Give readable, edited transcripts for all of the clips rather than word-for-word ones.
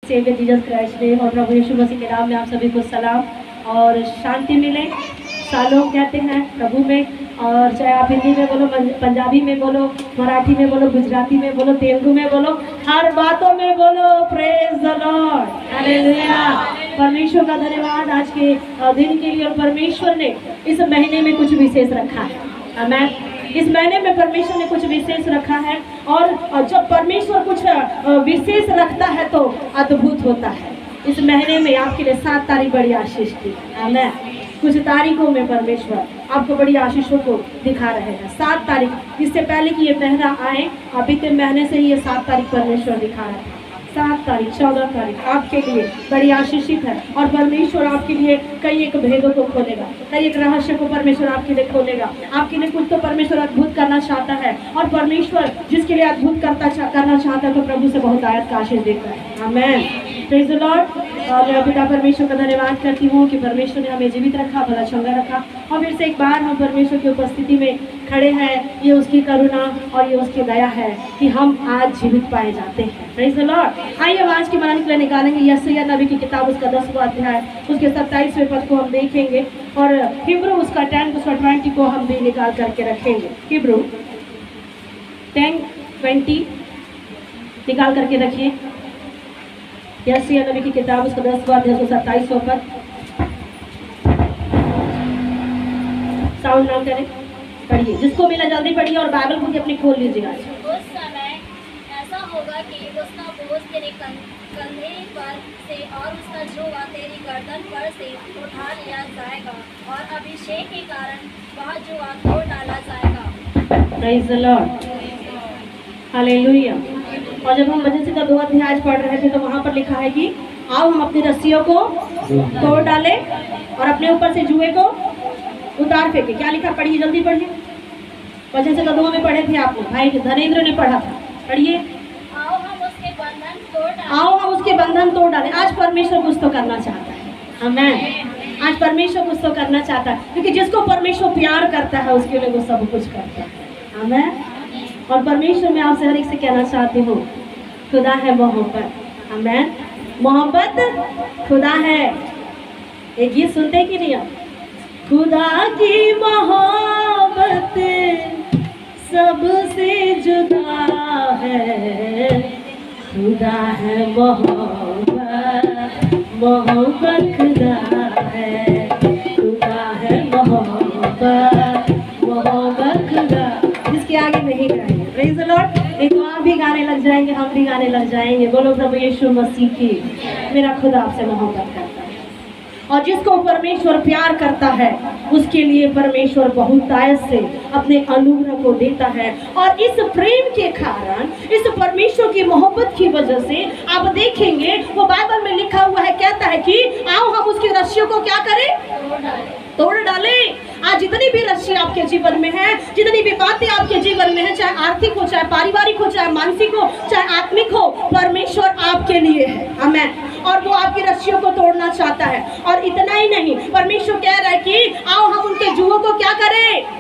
Saviour Jesus Christ ने और प्रभु यीशु मसीह के नाम में आप सभी को सलाम और शांति मिले। सालों कहते हैं प्रभु में, और चाहे आप हिंदी में बोलो, पंजाबी में बोलो, मराठी में बोलो, गुजराती में बोलो, तेलुगु में बोलो, हर बातों में बोलो प्रेज द लॉर्ड, हालेलुया। परमेश्वर का धन्यवाद आज के दिन के लिए। और परमेश्वर ने इस महीने में कुछ विशेष रखा है, आमीन। इस महीने में परमेश्वर ने कुछ विशेष रखा है, और जब परमेश्वर कुछ विशेष रखता है तो अद्भुत होता है। इस महीने में आपके लिए 7 तारीख बड़ी आशीष की, आमीन। कुछ तारीखों में परमेश्वर आपको बड़ी आशीषों को दिखा रहे हैं। 7 तारीख, इससे पहले कि ये महीना आए, बीते महीने से ही ये 7 तारीख परमेश्वर दिखा रहा है। 7 तारीख 14 तारीख आपके लिए बड़ी आशीषित है, और परमेश्वर आपके लिए कई एक भेदों को खोलेगा, कई एक रहस्य को परमेश्वर आपके लिए खोलेगा। आपके लिए कुछ तो परमेश्वर अद्भुत करना चाहता है, और परमेश्वर जिसके लिए अद्भुत करना चाहता है तो प्रभु से बहुत आयत का आशीष देता है, आमीन। Praise the Lord. और मैं पिता परमेश्वर का धन्यवाद करती हूँ कि परमेश्वर ने हमें जीवित रखा, भला चंगा रखा, और फिर से एक बार हम परमेश्वर की उपस्थिति में खड़े हैं। ये उसकी करुणा और ये उसकी दया है कि हम आज जीवित पाए जाते हैं। Praise the Lord. आइए हम आज की मनाने के लिए निकालेंगे यशायाह नबी की किताब, उसका 10वां अध्याय, उसके 27वें पद को हम देखेंगे, और हिब्रू उसका 10 उसका 20 को हम भी निकाल करके रखेंगे। हिब्रू 10:20 निकाल करके रखिए। यशायाह नबी की किताब, उसका 10वां अध्याय, 27वां पद। साउंड नाम करें, पढ़िए। जिसको मिला जल्दी पढ़िए, और बाइबल को अपनी खोल लीजिएगा। उस समय ऐसा होगा कि उसका बोझ तेरे कंधे पर से और उसका जुआ तेरी गर्दन पर से उठा लिया जाएगा, और अभिषेक के कारण वह जुआ तोड़ डाला जाएगा। Praise the lord, hallelujah. और जब हम वचन का 2 अध्याय पढ़ रहे थे तो वहाँ पर लिखा है कि आओ हम अपनी रस्सियों को तोड़ डालें और अपने ऊपर से जुए को उतार फेंके। क्या लिखा, पढ़िए, जल्दी पढ़िए। वचन से 2 में पढ़े थे आपने, भाई धनेन्द्र ने पढ़ा था, पढ़िए। आओ हम उसके बंधन तोड़ डालें। आओ हम उसके बंधन तोड़ डालें। आज परमेश्वर कुछ तो करना चाहता है, आमीन। आज परमेश्वर कुछ तो करना चाहता है, क्योंकि जिसको परमेश्वर प्यार करता है उसके लिए वो सब कुछ करता है, आमीन। और परमेश्वर मैं आपसे हर एक से कहना चाहती हूँ, खुदा है मोहब्बत, आमीन। मोहब्बत खुदा है। एक गीत सुनते कि नहीं आप? खुदा की मोहब्बत सबसे जुदा है, खुदा है मोहब्बत, मोहब्बत खुदा है, खुदा है मोहब्बत, मोहब्बत खुदा। इसके आगे नहीं गाएंगे। Praise the Lord. एक तो आप भी गाने लग जाएंगे, हम भी गाने लग जाएंगे। बोलो प्रभु यीशु मसीह की, मेरा खुदा आपसे मोहब्बत करता है। और जिसको परमेश्वर प्यार करता है उसके लिए परमेश्वर बहुतायत से अपने अनुग्रह को देता है। और इस प्रेम के कारण, इस परमेश्वर की मोहब्बत की वजह से आप देखेंगे वो बाइबल में लिखा हुआ है, कहता है कि आओ हम उसकी रस्सियों को क्या करें, तोड़ डालें। आज जितनी भी रस्सी आपके जीवन में है, जितनी भी बातें आपके जीवन में है, चाहे आर्थिक हो, चाहे पारिवारिक हो, चाहे मानसिक हो, चाहे आत्मिक हो, परमेश्वर आपके लिए है, आमीन। और वो आपकी रस्सियों को तोड़ना चाहता है। और इतना ही नहीं, परमेश्वर कह रहा है कि आओ हम उनके जुओं को क्या करें,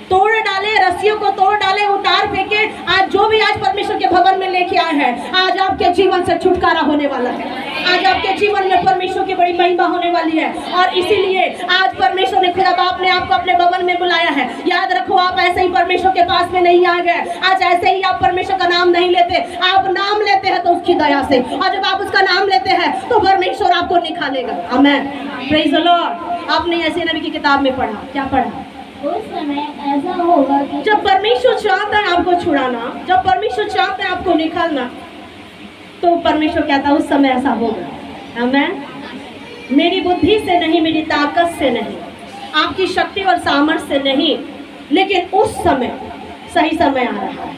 तोड़ डाले, रस्सियों को तोड़ डाले, उतार फेंके। आज जो भी आज परमेश्वर के भवन में लेके आए हैं, आज आपके जीवन से छुटकारा होने वाला है। आज आपके जीवन में परमेश्वर की बड़ी महिमा होने वाली है। और इसीलिए आज परमेश्वर ने, खुदा बाप ने आपको अपने भवन में बुलाया है। याद रखो, आप ऐसे ही परमेश्वर के पास में नहीं आ गए। आज ऐसे ही आप परमेश्वर का नाम नहीं लेते, आप नाम लेते हैं तो उसकी दया से। और जब आप उसका नाम लेते हैं तो परमेश्वर आपको निखारेगा, आमीन। Praise the Lord. आपने यशायाह नबी की किताब में पढ़ा, क्या पढ़ा? उस समय ऐसा होगा कि जब परमेश्वर चाहता है आपको छुड़ाना, जब परमेश्वर चाहता है आपको निकालना, तो परमेश्वर कहता है उस समय ऐसा होगा, आमीन। मेरी बुद्धि से नहीं, मेरी ताकत से नहीं, आपकी शक्ति और सामर्थ्य से नहीं, लेकिन उस समय, सही समय आ रहा है।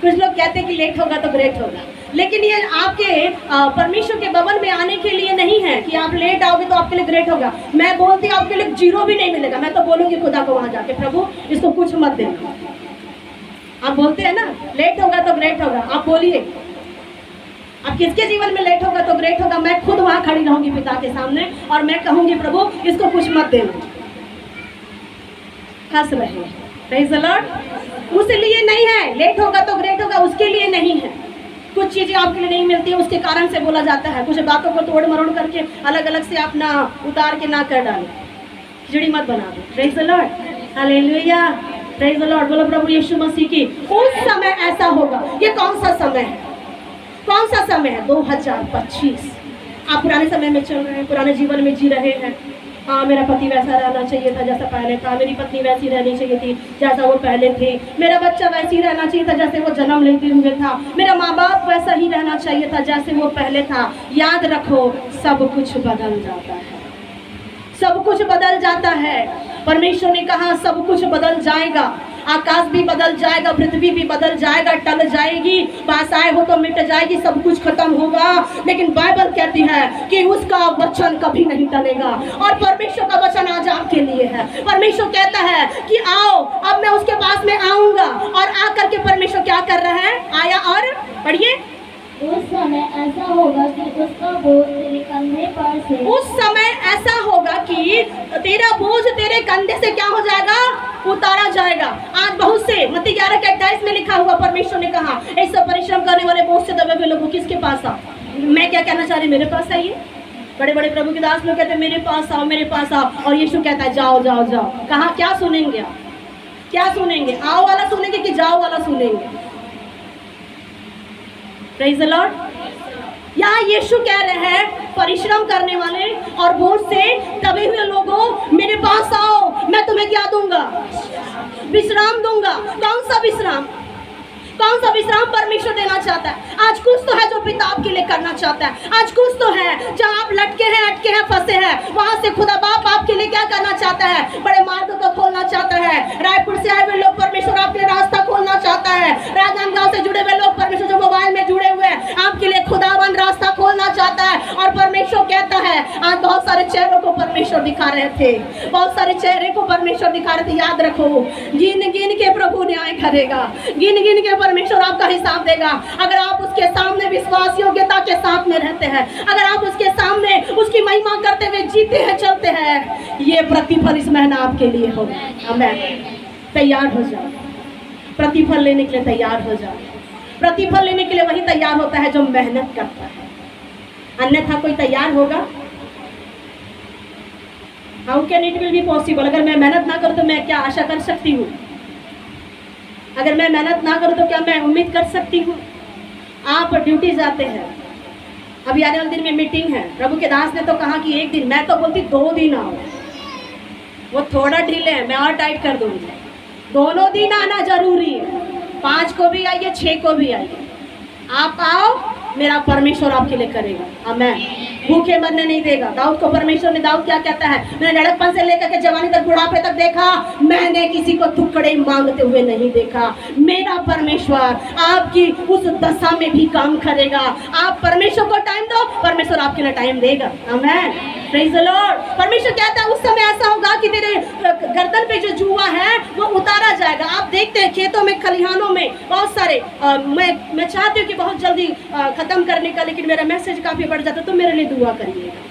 कुछ लोग कहते हैं कि लेट होगा तो ग्रेट होगा, लेकिन ये आपके परमेश्वर के भवन में आने के लिए नहीं है कि आप लेट आओगे तो आपके लिए ग्रेट होगा। मैं बोलती हूँ आपके लिए 0 भी नहीं मिलेगा। मैं तो बोलूँगी खुदा को वहाँ जाके, प्रभु इसको कुछ मत देना। आप बोलते हैं ना लेट होगा तो ग्रेट होगा, आप बोलिए अब किसके जीवन में लेट होगा तो ग्रेट होगा। मैं खुद वहाँ खड़ी रहूँगी पिता के सामने और मैं कहूँगी प्रभु इसको कुछ मत देना। हंस रहे हैं, प्रेज द लॉर्ड। उसके लिए नहीं है, लेट होगा तो ग्रेट होगा, उसके लिए नहीं है। कुछ चीज़ें आपके लिए नहीं मिलती है, उसके कारण से बोला जाता है। कुछ बातों को तोड़ मरोड़ करके अलग अलग से आप ना उतार के ना कर डालें, खिचड़ी मत बना दो। Praise the lord, hallelujah, praise the Lord. बोलो प्रभु यीशु मसीह की। उस समय ऐसा होगा। ये कौन सा समय है? कौन सा समय है? 2025। आप पुराने समय में चल रहे हैं, पुराने जीवन में जी रहे हैं। हाँ, मेरा पति वैसा रहना चाहिए था जैसा पहले था, मेरी पत्नी वैसी रहनी चाहिए थी जैसा वो पहले थे, मेरा बच्चा वैसी रहना चाहिए था जैसे वो जन्म लेते हुए था, मेरा माँ बाप वैसा ही रहना चाहिए था जैसे वो पहले था। याद रखो, सब कुछ बदल जाता है, सब कुछ बदल जाता है। परमेश्वर ने कहा सब कुछ बदल जाएगा, आकाश भी बदल जाएगा, पृथ्वी भी बदल जाएगा, टल जाएगी, भाषाएं हो तो मिट जाएगी, सब कुछ खत्म होगा। लेकिन बाइबल कहती है कि उसका वचन कभी नहीं टलेगा। और परमेश्वर का वचन आज आपके लिए है। परमेश्वर कहता है कि आओ, अब मैं उसके पास में आऊंगा। और आकर के परमेश्वर क्या कर रहा है? आया और पढ़िए। उस समय ऐसा होगा कि उसका बोझ तेरे कंधे पर से उस समय ऐसा होगा कि तेरा बोझ तेरे कंधे से क्या हो जाएगा? उतारा जाएगा। आज बहुत से मत्ती 11:28 में लिखा हुआ, परमेश्वर ने कहा ऐसा परिश्रम करने वाले बोझ से दबे हुए लोगों किसके पास आओ। मैं क्या कहना चाह रही, मेरे पास आइए। बड़े बड़े प्रभु के दास लोग कहते हैं मेरे पास आओ, मेरे पास आओ। और यीशु कहता है जाओ जाओ जाओ। कहाँ क्या सुनेंगे आप? क्या सुनेंगे? आओ वाला सुनेंगे कि जाओ वाला सुनेंगे? Praise the Lord. यहाँ यीशु कह रहे हैं परिश्रम करने वाले और बोझ से दबे हुए लोगों, मेरे पास आओ, मैं तुम्हें क्या दूंगा? विश्राम दूंगा। कौन सा विश्राम? कौन सा विश्राम परमेश्वर देना चाहता है? आज कुछ तो है जो पिता आपके लिए करना चाहता है। आज कुछ तो है जहाँ आप लटके हैं, अटके हैं, फंसे हैं, वहाँ से खुदा बाप आपके लिए क्या करना चाहता है? बड़े मार्ग को खोलना चाहता है। रायपुर से आए हुए लोग, परमेश्वर आपके लिए रास्ता खोलना चाहता है। राजनांदगांव से जुड़े हुए लोग, परमेश्वर जो मोबाइल में जुड़े हुए हैं, आपके लिए खुदाबंद रास्ता खोलना चाहता है। और परमेश्वर कहता है, आज बहुत सारे चेहरों को परमेश्वर दिखा रहे थे, बहुत सारे चेहरे को परमेश्वर दिखा रहे थे। याद रखो, गिन गिन के प्रभु न्याय करेगा, गिन गिन के परमेश्वर आपका हिसाब देगा। अगर आप उसके सामने विश्वास योग्यता के साथ में रहते हैं, अगर आप उसके सामने उसकी महिमा करते हुए जीते हैं, चलते हैं, ये प्रतिफल इस महीना आपके लिए होगा। आमीन। तैयार हो जाओ, प्रतिफल लेने के लिए तैयार हो जाओ। प्रतिफल लेने के लिए वही तैयार होता है जो मेहनत करता है, अन्यथा कोई तैयार होगा? How can it will be possible? अगर मैं मेहनत ना करूं तो मैं क्या आशा कर सकती हूँ? अगर मैं मेहनत ना करूं तो क्या मैं उम्मीद कर सकती हूँ? आप ड्यूटी जाते हैं, अभी आने वाले दिन में मीटिंग है, प्रभु के दास ने तो कहा कि एक दिन, मैं तो बोलती 2 दिन आओ, वो थोड़ा ढीले है, मैं और टाइट कर दूंगी। दोनों दिन आना जरूरी है, 5 को भी आइए, 6 को भी आइए। आप आओ, मेरा परमेश्वर आपके लिए करेगा। आमीन। भूखे मरने नहीं देगा। दाऊद को परमेश्वर ने, दाऊद क्या कहता है? मैंने लड़कपन से लेकर के जवानी तक, बुढ़ापे तक देखा, मैंने किसी को टुकड़े मांगते हुए नहीं देखा। मेरा परमेश्वर आपकी उस दशा में भी काम करेगा। आप परमेश्वर को टाइम दो, परमेश्वर आपके लिए टाइम देगा। आमीन। Praise the Lord. परमेश्वर कहता है उस समय ऐसा होगा कि तेरे गर्दन पे जो जुआ है वो उतारा जाएगा। आप देखते हैं खेतों में, खलिहानों में बहुत सारे, मैं चाहती हूँ कि बहुत जल्दी खत्म करने का, लेकिन मेरा मैसेज काफी बढ़ जाता है, तो मेरे लिए दुआ करिएगा।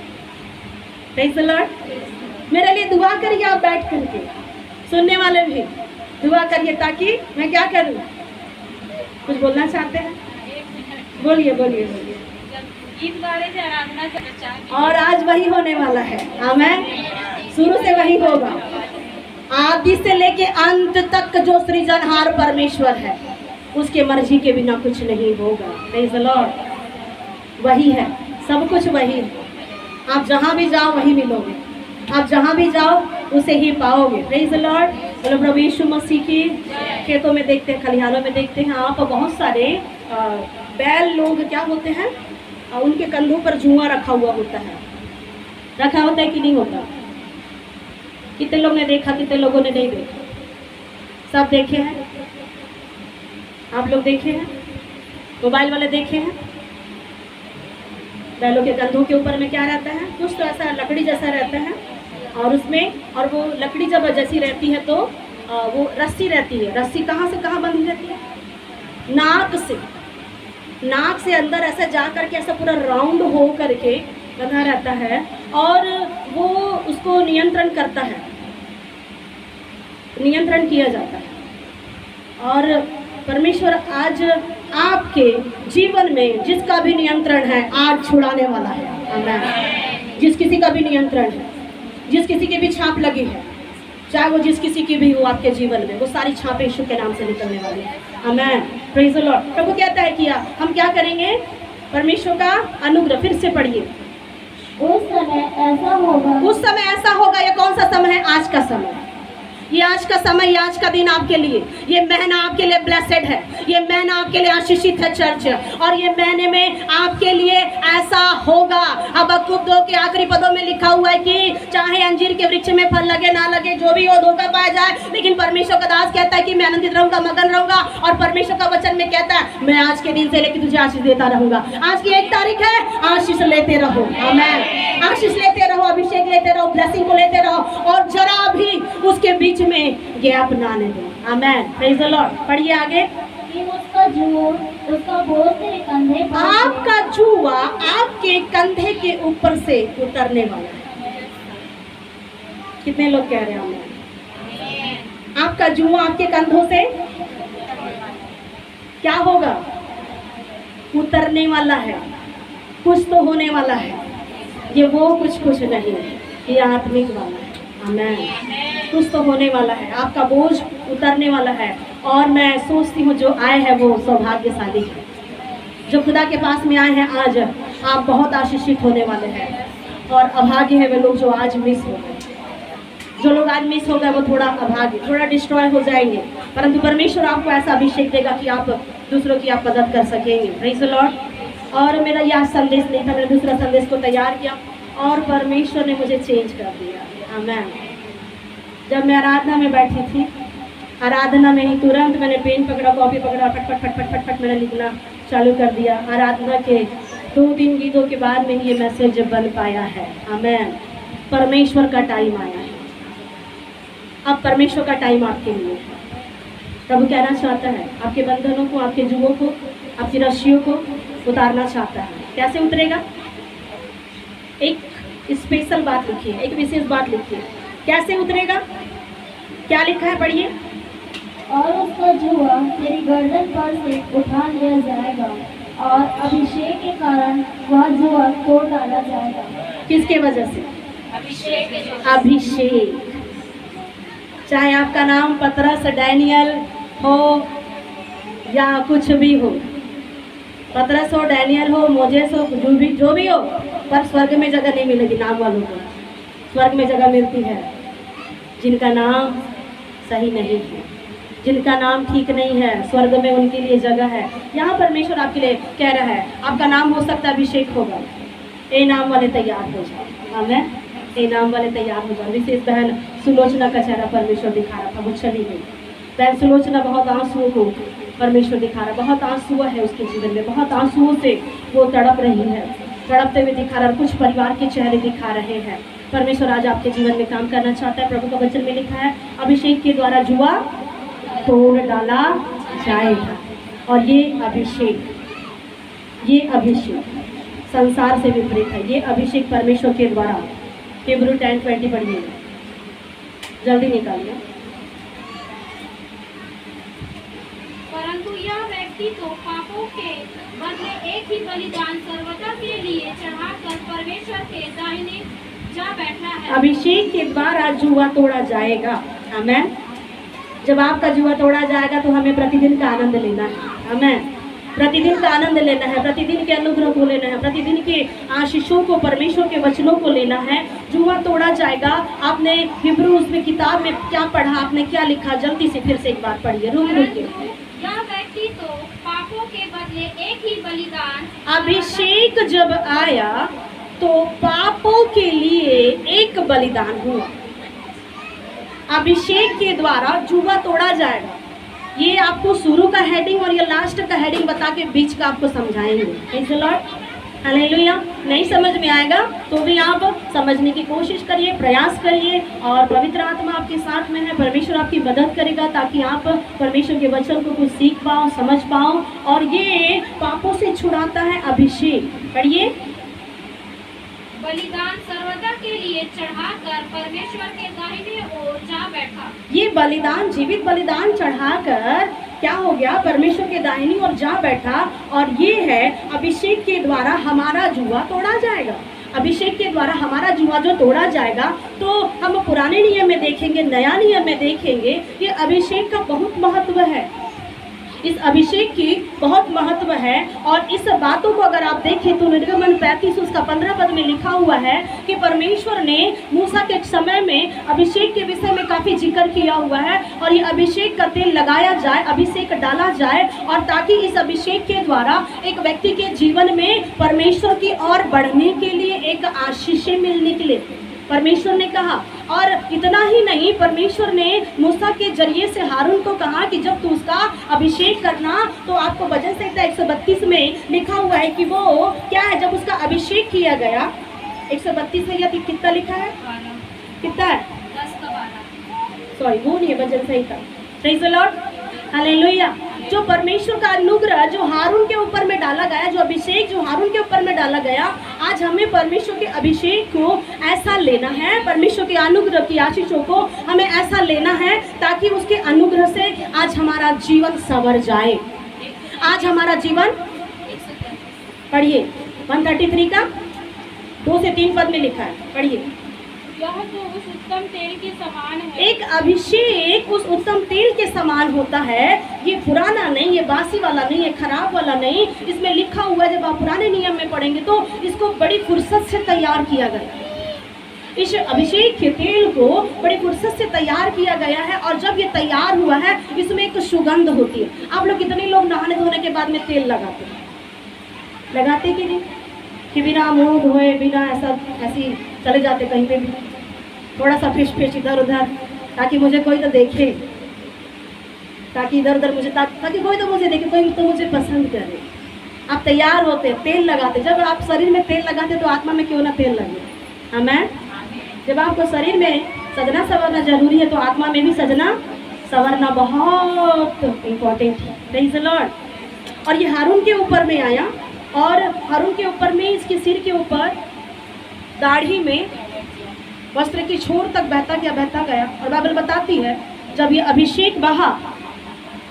Praise the Lord. मेरे लिए दुआ करिए, आप बैठ करके, सुनने वाले भी दुआ करिए, ताकि मैं क्या करूँ? कुछ बोलना चाहते हैं? बोलिए बोलिए बोलिए। और आज वही होने वाला है। आमीन। शुरू से वही होगा, आदि से लेके अंत तक जो सृजनहार परमेश्वर है, उसके मर्जी के बिना कुछ नहीं होगा। Praise the Lord. वही है, सब कुछ वही है। आप जहाँ भी जाओ वही मिलोगे, आप जहाँ भी जाओ उसे ही पाओगे। Praise the Lord. बोलो प्रभु यीशु मसीह की। खेतों में देखते हैं, खलिहानों में देखते हैं, आप बहुत सारे बैल लोग क्या होते हैं, उनके कंधों पर जुआ रखा हुआ होता है। रखा होता है कि नहीं होता? कितने लोग ने देखा, कितने लोगों ने नहीं देखा? सब देखे हैं? आप लोग देखे हैं? मोबाइल वाले देखे हैं? बैलों के कंधों के ऊपर में क्या रहता है? कुछ तो ऐसा लकड़ी जैसा रहता है, और उसमें, और वो लकड़ी जब जैसी रहती है तो वो रस्सी रहती है। रस्सी कहाँ से कहाँ बंधी रहती है? नाक से। नाक से अंदर ऐसा जा करके ऐसा पूरा राउंड हो करके बंधा रहता है, और वो उसको नियंत्रण करता है, नियंत्रण किया जाता है। और परमेश्वर आज आपके जीवन में जिसका भी नियंत्रण है आज छुड़ाने वाला है। आमीन। जिस किसी का भी नियंत्रण है, जिस किसी की भी छाप लगी है, चाहे वो जिस किसी की भी हो आपके जीवन में, वो सारी छापें यीशु के नाम से निकलने वाली है। आमीन। Praise the Lord. प्रभु कहता है कि हम क्या करेंगे? परमेश्वर का अनुग्रह। फिर से पढ़िए। उस समय ऐसा होगा। उस समय ऐसा होगा। ये कौन सा समय है? आज का समय। ये आज का समय, ये आज का दिन आपके लिए, ये महीना आपके लिए ब्लेसेड है, ये महीना आपके लिए आशीषित है चर्च। और ये महीने में आपके लिए ऐसा होगा। हबक्कुक 2 के आखिरी पदों में लिखा हुआ है कि चाहे अंजीर के वृक्ष में फल लगे ना लगे, जो भी हो, धोखा पाया जाए, लेकिन परमेश्वर का दास कहता है कि मैं आनंदित रहूंगा, मगन रहूंगा। और परमेश्वर का वचन में कहता है मैं आज के दिन से लेकर तुझे आशीष देता रहूंगा। आज की 1 तारीख है, आशीष लेते रहो। आमीन। आशीष लेते रहो, अभिषेक लेते रहो, ब्लेसिंग को लेते रहो, और जरा भी उसके बीच में गैप ना आने दो। आमीन। Praise the Lord. पढ़िए आगे। कि उसका जुआ, उसका बोझ तेरे कंधे पर, आपका जुआ आपके कंधे के ऊपर से उतरने वाला है। कितने लोग कह रहे हैं आमीन? आपका जुआ आपके कंधों से क्या होगा? उतरने वाला है। कुछ तो होने वाला है। ये वो कुछ नहीं, ये आत्मिक वाला है। आमीन। कुछ तो होने वाला है। आपका बोझ उतरने वाला है। और मैं सोचती हूँ जो आए हैं वो सौभाग्यशाली है। जो खुदा के पास में आए हैं, आज आप बहुत आशीषित होने वाले हैं। और अभागे है वे लोग जो आज मिस हो गए। जो लोग आज मिस हो गए वो थोड़ा अभागे, थोड़ा डिस्ट्रॉय हो जाएंगे, परंतु परमेश्वर आपको ऐसा अभिषेक देगा कि आप दूसरों की आप मदद कर सकेंगे। Praise the Lord. और मेरा यह संदेश नहीं था, मैंने दूसरा संदेश को तैयार किया और परमेश्वर ने मुझे चेंज कर दिया। आमीन। जब मैं आराधना में बैठी थी, आराधना में ही तुरंत मैंने पेन पकड़ा, कॉपी पकड़ा, फट फट फट फट फट फट मैंने लिखना चालू कर दिया। आराधना के 2-3 गीतों के बाद में ही ये मैसेज बन पाया है। आमीन। परमेश्वर का टाइम आया है। अब परमेश्वर का टाइम आपके लिए है। प्रभु कहना चाहता है आपके बंधनों को, आपके जुओं को, आपकी रस्सियों को उतारना चाहता है। कैसे उतरेगा? एक स्पेशल बात लिखिए, एक विशेष बात लिखिए। कैसे उतरेगा? क्या लिखा है? पढ़िए। और उसका जुआ तेरी गर्दन पर से उठा लिया जाएगा और अभिषेक के कारण वह जुआ तोड़ डाला जाएगा। किसके वजह से? अभिषेक के जुआ। अभिषेक। चाहे आपका नाम पतरस, डैनियल हो या कुछ भी हो, पतरस हो, डैनियल हो, मोजेस हो, जो भी हो, पर स्वर्ग में जगह नहीं मिलेगी नाम वालों को। स्वर्ग में जगह मिलती है जिनका नाम सही नहीं है, जिनका नाम ठीक नहीं है। स्वर्ग में उनके लिए जगह है। यहाँ परमेश्वर आपके लिए कह रहा है आपका नाम हो सकता है अभिषेक होगा। ए नाम वाले तैयार हो जाओ। आमीन। ए नाम वाले तैयार हो जाओ। विशेष बहन सुलोचना का चेहरा परमेश्वर दिखा रहा था, वो चली गई। बहन सुलोचना बहुत आंसुओं को परमेश्वर दिखा रहा, बहुत आंसू है उसके जीवन में, बहुत आंसुओं से वो तड़प रही है, तड़पते हुए दिखा रहा। कुछ परिवार के चेहरे दिखा रहे हैं। परमेश्वर आज आपके जीवन में काम करना चाहता है। प्रभु का वचन में लिखा है अभिषेक के द्वारा जुआ तोड़ डाला जाएगा। और ये अभिषेक संसार से विपरीत है। ये अभिषेक परमेश्वर के द्वारा। हिब्रू 10:20 पढ़िए, जल्दी निकालिए। परंतु यह व्यक्ति तो पापों के बदले एक ही बलिदान सर्वदा के लिए चढ़ाकर परमेश्वर के दाहिने जा बैठा है। अभिषेक के द्वारा जुआ तोड़ा जाएगा। आमीन। जब आपका जुआ तोड़ा जाएगा तो हमें प्रतिदिन का आनंद लेना है। आमीन। प्रतिदिन का आनंद लेना है, प्रतिदिन के अनुग्रह को लेना है, प्रतिदिन के आशीषों को, परमेश्वर के वचनों को लेना है। जुआ तोड़ा जाएगा। आपने हिब्रू उसमें किताब में क्या पढ़ा, आपने क्या लिखा? जल्दी से फिर से एक बार पढ़िए, रुक के। यह व्यक्ति तो पापों के बदले एक ही बलिदान। अभिषेक जब आया तो पापों के लिए एक बलिदान हुआ। अभिषेक के द्वारा जुआ तोड़ा जाएगा। ये आपको शुरू का हेडिंग और ये लास्ट का हेडिंग बता के बीच का आपको समझाएंगे। Praise the lord. हालेलुया। नहीं समझ में आएगा तो भी आप समझने की कोशिश करिए, प्रयास करिए, और पवित्र आत्मा आपके साथ में है। परमेश्वर आपकी मदद करेगा ताकि आप परमेश्वर के वचन को कुछ सीख पाओ, समझ पाओ। और ये पापों से छुड़ाता है अभिषेक। पढ़िए। बलिदान सर्वदा के लिए चढ़ाकर परमेश्वर के दाहिने ओर जा बैठा। ये बलिदान, जीवित बलिदान चढ़ाकर क्या हो गया, परमेश्वर के दाहिनी ओर जा बैठा। और ये है अभिषेक के द्वारा हमारा जुआ तोड़ा जाएगा। अभिषेक के द्वारा हमारा जुआ जो तोड़ा जाएगा, तो हम पुराने नियम में देखेंगे, नया नियम में देखेंगे, ये अभिषेक का बहुत महत्व है। इस अभिषेक की बहुत महत्व है। और इस बातों को अगर आप देखें तो निर्गमन 35 उसका 15 पद में लिखा हुआ है कि परमेश्वर ने मूसा के समय में अभिषेक के विषय में काफ़ी जिक्र किया हुआ है। और ये अभिषेक का तेल लगाया जाए, अभिषेक डाला जाए, और ताकि इस अभिषेक के द्वारा एक व्यक्ति के जीवन में परमेश्वर की ओर बढ़ने के लिए एक आशीषें मिलने के लिए परमेश्वर ने कहा। और इतना ही नहीं, परमेश्वर ने मूसा के जरिए से हारून को कहा कि जब तू उसका अभिषेक करना, तो आपको भजन संहिता 132 में लिखा हुआ है कि वो क्या है, जब उसका अभिषेक किया गया, 132 है या कितना लिखा है, कितना है, 10 का 12। सॉरी वो नहीं है भजन संहिता। Praise the lord, hallelujah. जो परमेश्वर का अनुग्रह जो हारून के ऊपर में डाला गया, जो अभिषेक जो हारून के ऊपर में डाला गया, आज हमें परमेश्वर के अभिषेक को ऐसा लेना है, परमेश्वर के अनुग्रह की आशीषों को हमें ऐसा लेना है ताकि उसके अनुग्रह से आज हमारा जीवन संवर जाए। आज हमारा जीवन, पढ़िए 133 का 2 से 3 पद में लिखा है, पढ़िए। यह तो उस उत्तम तेल के समान है। एक अभिषेक उस उत्तम तेल के समान होता है। ये पुराना नहीं, ये बासी वाला नहीं, ये खराब वाला नहीं। इसमें लिखा हुआ है, जब आप पुराने नियम में पढ़ेंगे तो इसको बड़ी फुर्सत से तैयार किया गया। इस अभिषेक के तेल को बड़ी फुर्सत से तैयार किया गया है। और जब ये तैयार हुआ है, इसमें एक सुगंध होती है। आप लोग कितने लोग नहाने धोने के बाद में तेल लगाते कि नहीं, कि बिना मुंह धोए, बिना ऐसी चले जाते कहीं पे भी, थोड़ा सा फिश इधर उधर, ताकि मुझे कोई तो देखे, ताकि इधर उधर मुझे ताकि कोई तो मुझे देखे, कोई तो मुझे पसंद करे। आप तैयार होते, तेल लगाते। जब आप शरीर में तेल लगाते तो आत्मा में क्यों ना तेल लगे, आमीन। जब आपको शरीर में सजना संवरना जरूरी है, तो आत्मा में भी सजना संवरना बहुत इम्पोर्टेंट है। Praise the Lord. और ये हारून के ऊपर में आया, और हारून के ऊपर में इसके सिर के ऊपर दाढ़ी में वस्त्र की छोर तक बहता गया। और बाइबल बताती है जब ये अभिषेक बहा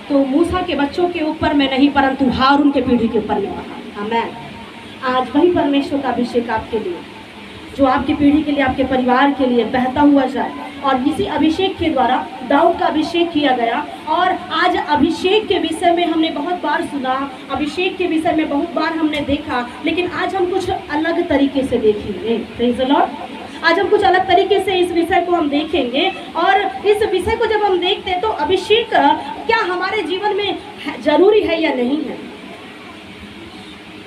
तो मूसा के बच्चों के ऊपर में नहीं, परंतु हारून के पीढ़ी के ऊपर में बहा। आमीन। आज वही परमेश्वर का अभिषेक आपके लिए, जो आपकी पीढ़ी के लिए, आपके परिवार के लिए बहता हुआ जाए। और इसी अभिषेक के द्वारा दाऊद का अभिषेक किया गया। और आज अभिषेक के विषय में हमने बहुत बार सुना, अभिषेक के विषय में बहुत बार हमने देखा, लेकिन आज हम कुछ अलग तरीके से देखेंगे। Praise the Lord. आज हम कुछ अलग तरीके से इस विषय को हम देखेंगे। और इस विषय को जब हम देखते हैं तो अभिषेक क्या हमारे जीवन में जरूरी है या नहीं है।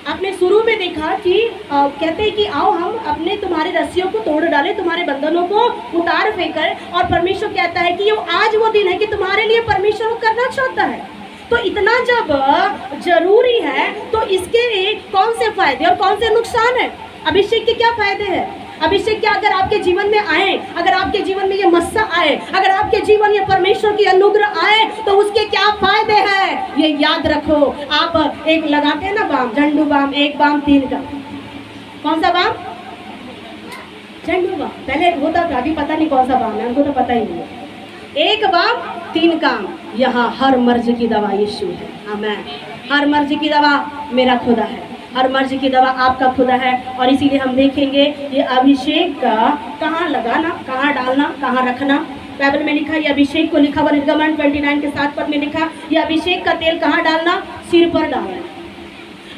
आपने शुरू में देखा कि कहते हैं कि आओ हम अपने तुम्हारे रस्सियों को तोड़ डालें, तुम्हारे बंधनों को उतार फेंकर। और परमेश्वर कहता है कि ये आज वो दिन है कि तुम्हारे लिए परमेश्वर वो करना चाहता है। तो इतना जब जरूरी है तो इसके कौन से फायदे और कौन से नुकसान है, अभिषेक के क्या फायदे हैं। अभिषेक क्या अगर आपके जीवन में आए, अगर आपके जीवन में ये मस्सा आए, अगर आपके जीवन में परमेश्वर की अनुग्रह आए, तो उसके क्या फायदे हैं ये याद रखो। आप एक लगाते हैं ना बाम, झंडू बाम, 1 बाम 3 का। कौन सा बाम? झंडू बाम। पहले होता था, अभी पता नहीं कौन सा बाम है, हमको तो पता ही नहीं है। 1 बाम 3 काम। यहाँ हर मर्ज की दवा यीशु है। आमीन। हर मर्ज की दवा मेरा खुदा है, हर मर्ज की दवा आपका खुदा है। और इसीलिए हम देखेंगे ये अभिषेक का कहाँ लगाना, कहाँ डालना, कहाँ रखना। बाइबल में लिखा, ये अभिषेक को लिखा हुआ निर्गमन 29 के 7 पद में लिखा, ये अभिषेक का तेल कहाँ डालना, सिर पर डालना।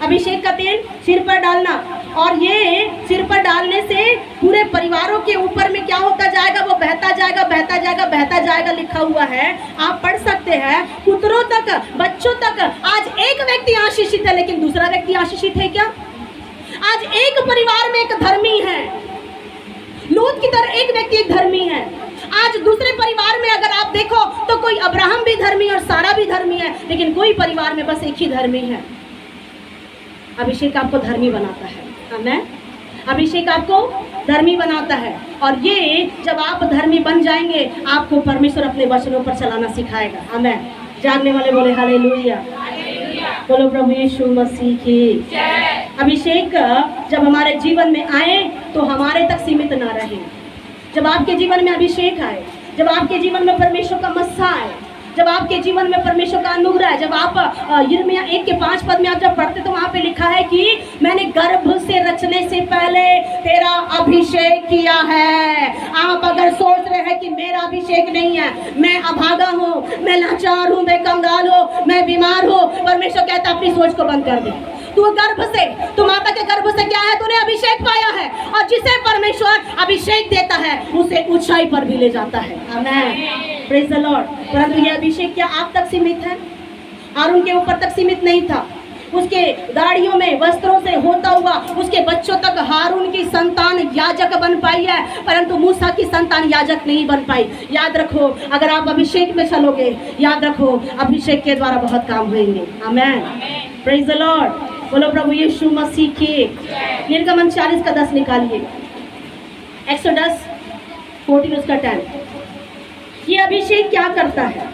अभिषेक का तेल सिर पर डालना। और ये सिर पर डालने से पूरे परिवारों के ऊपर में क्या होता जाएगा, वो बहता जाएगा, बहता जाएगा, बहता जाएगा, लिखा हुआ है। आप पढ़ सकते हैं, पुत्रों तक, बच्चों तक। आज एक व्यक्ति आशीषित है, लेकिन दूसरा व्यक्ति आशीषित है क्या? आज एक परिवार में एक धर्मी है, लूत की तरह एक व्यक्ति एक धर्मी है। आज दूसरे परिवार में अगर आप देखो तो कोई अब्राहम भी धर्मी और सारा भी धर्मी है, लेकिन कोई परिवार में बस एक ही धर्मी है। अभिषेक आपको धर्मी बनाता है। आमीन। अभिषेक आपको धर्मी बनाता है। और ये जब आप धर्मी बन जाएंगे, आपको परमेश्वर अपने वचनों पर चलाना सिखाएगा। आमीन। जानने वाले बोले हालेलुया। बोलो प्रभु यीशु मसीह की जय। अभिषेक जब हमारे जीवन में आए तो हमारे तक सीमित ना रहे। जब आपके जीवन में अभिषेक आए, जब आपके जीवन में परमेश्वर का मस्सा आए, जब आपके जीवन में परमेश्वर का अनुग्रह है, जब आप यिर्मयाह 1:5 में आप जब पढ़ते तो वहाँ पे लिखा है कि मैंने गर्भ से रचने से पहले तेरा अभिषेक किया है। आप अगर सोच रहे हैं कि मेरा अभिषेक नहीं है, मैं अभागा हूँ, मैं लाचार हूँ, मैं कंगाल हूँ, मैं बीमार हूँ, परमेश्वर कहता है अपनी सोच को बंद कर दे। तू गर्भ से, तू माता के गर्भ से क्या है, तूने अभिषेक पाया है, और जिसे परमेश्वर अभिषेक देता है उसे ऊंचाई पर भी ले जाता है। आमेन, प्रेज द लॉर्ड। परंतु यह अभिषेक क्या आप तक सीमित है? और उनके ऊपर तक सीमित नहीं था। उसके दाढ़ियों में वस्त्रों से होता हुआ उसके बच्चों तक हारून की संतान याजक बन पाई है, परंतु मूसा की संतान याजक नहीं बन पाई। याद रखो, अगर आप अभिषेक में चलोगे, याद रखो अभिषेक के द्वारा बहुत काम होंगे। आमेन, प्रेज द लॉर्ड। बोलो प्रभु यीशु मसीह के। निर्गमन 40:10 निकालिए, एक्सोडस 14 उसका 10। ये अभिषेक क्या करता है?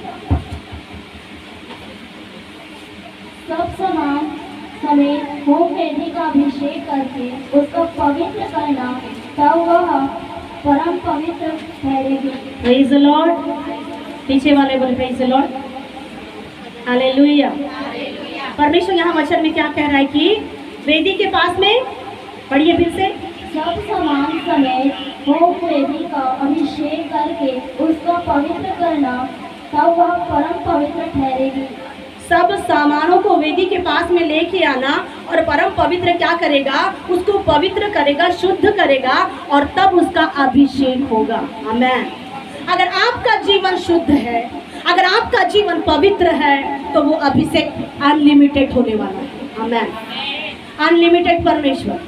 सब समान समेत होम वेदी का अभिषेक करके उसको पवित्र करना, तब वह परम पवित्र ठहरेगी। Praise the Lord. पीछे वाले बोले प्रेज द लॉर्ड, हालेलुया। परमेश्वर यहाँ वचन में क्या कह रहा है कि वेदी के पास में, पढ़िए फिर से, सब समान समेत होम वेदी का अभिषेक करके उसको पवित्र करना, तब वह परम पवित्र ठहरेगी। सब सामानों को वेदी के पास में लेके आना और परम पवित्र क्या करेगा? उसको पवित्र करेगा, शुद्ध करेगा, और तब उसका अभिषेक होगा। आमेन। अगर आपका जीवन शुद्ध है, अगर आपका जीवन पवित्र है, तो वो अभिषेक अनलिमिटेड होने वाला है। आमेन। अनलिमिटेड परमेश्वर,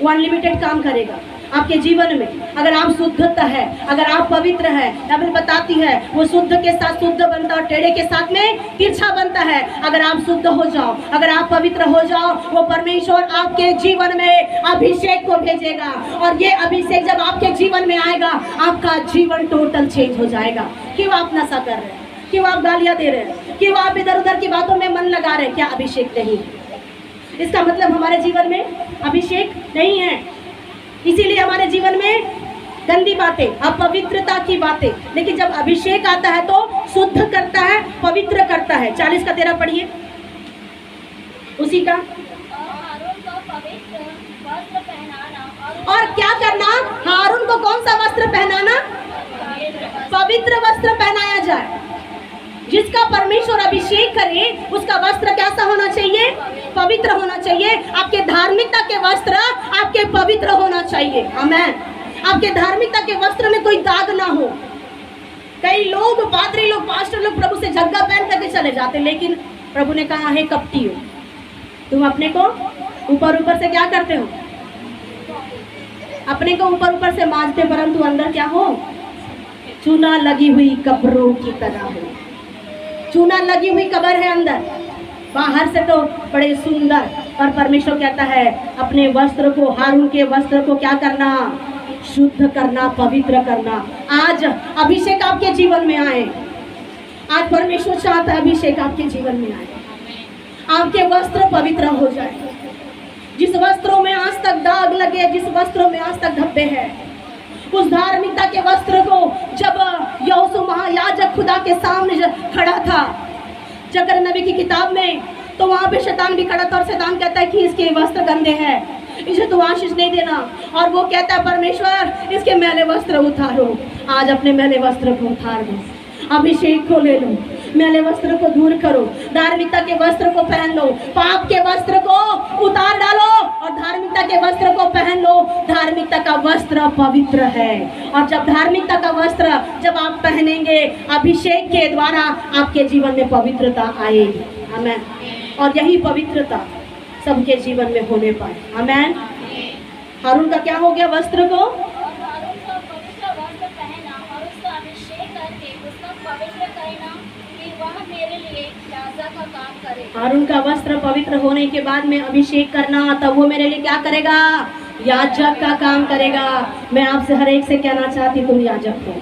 वो अनलिमिटेड काम करेगा आपके जीवन में। अगर आप शुद्धता है, अगर आप पवित्र है, बाइबल बताती है वो शुद्ध के साथ शुद्ध बनता है और टेढ़े के साथ में तिरछा बनता है। अगर आप शुद्ध हो जाओ, अगर आप पवित्र हो जाओ, वो परमेश्वर आपके जीवन में अभिषेक को भेजेगा, और ये अभिषेक जब आपके जीवन में आएगा, आपका जीवन टोटल चेंज हो जाएगा। क्यों आप नशा कर रहे हैं? क्यों आप गालियां दे रहे हैं? क्यों आप इधर उधर की बातों में मन लगा रहे हैं? क्या अभिषेक नहीं है? इसका मतलब हमारे जीवन में अभिषेक नहीं है। इसीलिए हमारे जीवन में गंदी बातें, अपवित्रता की बातें। लेकिन जब अभिषेक आता है तो शुद्ध करता है, पवित्र करता है। 40:13 पढ़िए उसी का। हारून को पवित्र वस्त्र पहनाना, और क्या करना? हारून को कौन सा वस्त्र पहनाना? पवित्र वस्त्र पहनाया जाए। जिसका परमेश्वर अभिषेक करे उसका वस्त्र कैसा होना चाहिए? पवित्र होना चाहिए। आपके धार्मिकता के वस्त्र आपके पवित्र होना चाहिए। आमेन। आपके धार्मिकता के वस्त्र में कोई दाग ना हो। कई लोग, पादरी लोग, पास्टर लोग प्रभु से झग्गा पहन करके चले जाते, लेकिन प्रभु ने कहा है कपटी हो तुम, अपने को ऊपर ऊपर से क्या करते हो? अपने को ऊपर ऊपर से मांजते, परंतु अंदर क्या हो? चूना लगी हुई कब्रों की तरह हो। चूना लगी हुई कब्र है अंदर, बाहर से तो बड़े सुंदर। और परमेश्वर कहता है अपने वस्त्र को, हारून के वस्त्र को क्या करना? शुद्ध करना, पवित्र करना। आज अभिषेक आपके जीवन में आए। आज परमेश्वर चाहता है अभिषेक आपके जीवन में आए, आपके वस्त्र पवित्र हो जाए। जिस वस्त्रों में आज तक दाग लगे, जिस वस्त्रों में आज तक धब्बे हैं, उस धार्मिकता के वस्त्र को जब यहोशू महायाजक खुदा के सामने खड़ा था जकरयाह नबी की किताब में, तो वहाँ पे शैतान भी खड़ा था और शैतान कहता है कि इसके वस्त्र गंदे हैं, इसे तो आशीष नहीं देना। और वो कहता है परमेश्वर इसके मैले वस्त्र उतारो। आज अपने मैले वस्त्र को उतार दो, अभिषेक को ले लो, मैले वस्त्र को दूर करो, धार्मिकता के वस्त्र को पहन लो, पाप के वस्त्र को उतार डालो और धार्मिकता के वस्त्र को पहन लो। धार्मिकता का वस्त्र पवित्र है, और जब धार्मिकता का वस्त्र जब आप पहनेंगे, अभिषेक के द्वारा आपके जीवन में पवित्रता आएगी। आमेन। और यही पवित्रता सबके जीवन में होने पाए। आमेन। हारून का क्या हो गया? वस्त्र को हारून का वस्त्र पवित्र होने के बाद में अभिषेक करना, तब वो मेरे लिए क्या करेगा? याजक का काम करेगा। मैं आपसे हर एक से कहना चाहती, तुम याजक हो,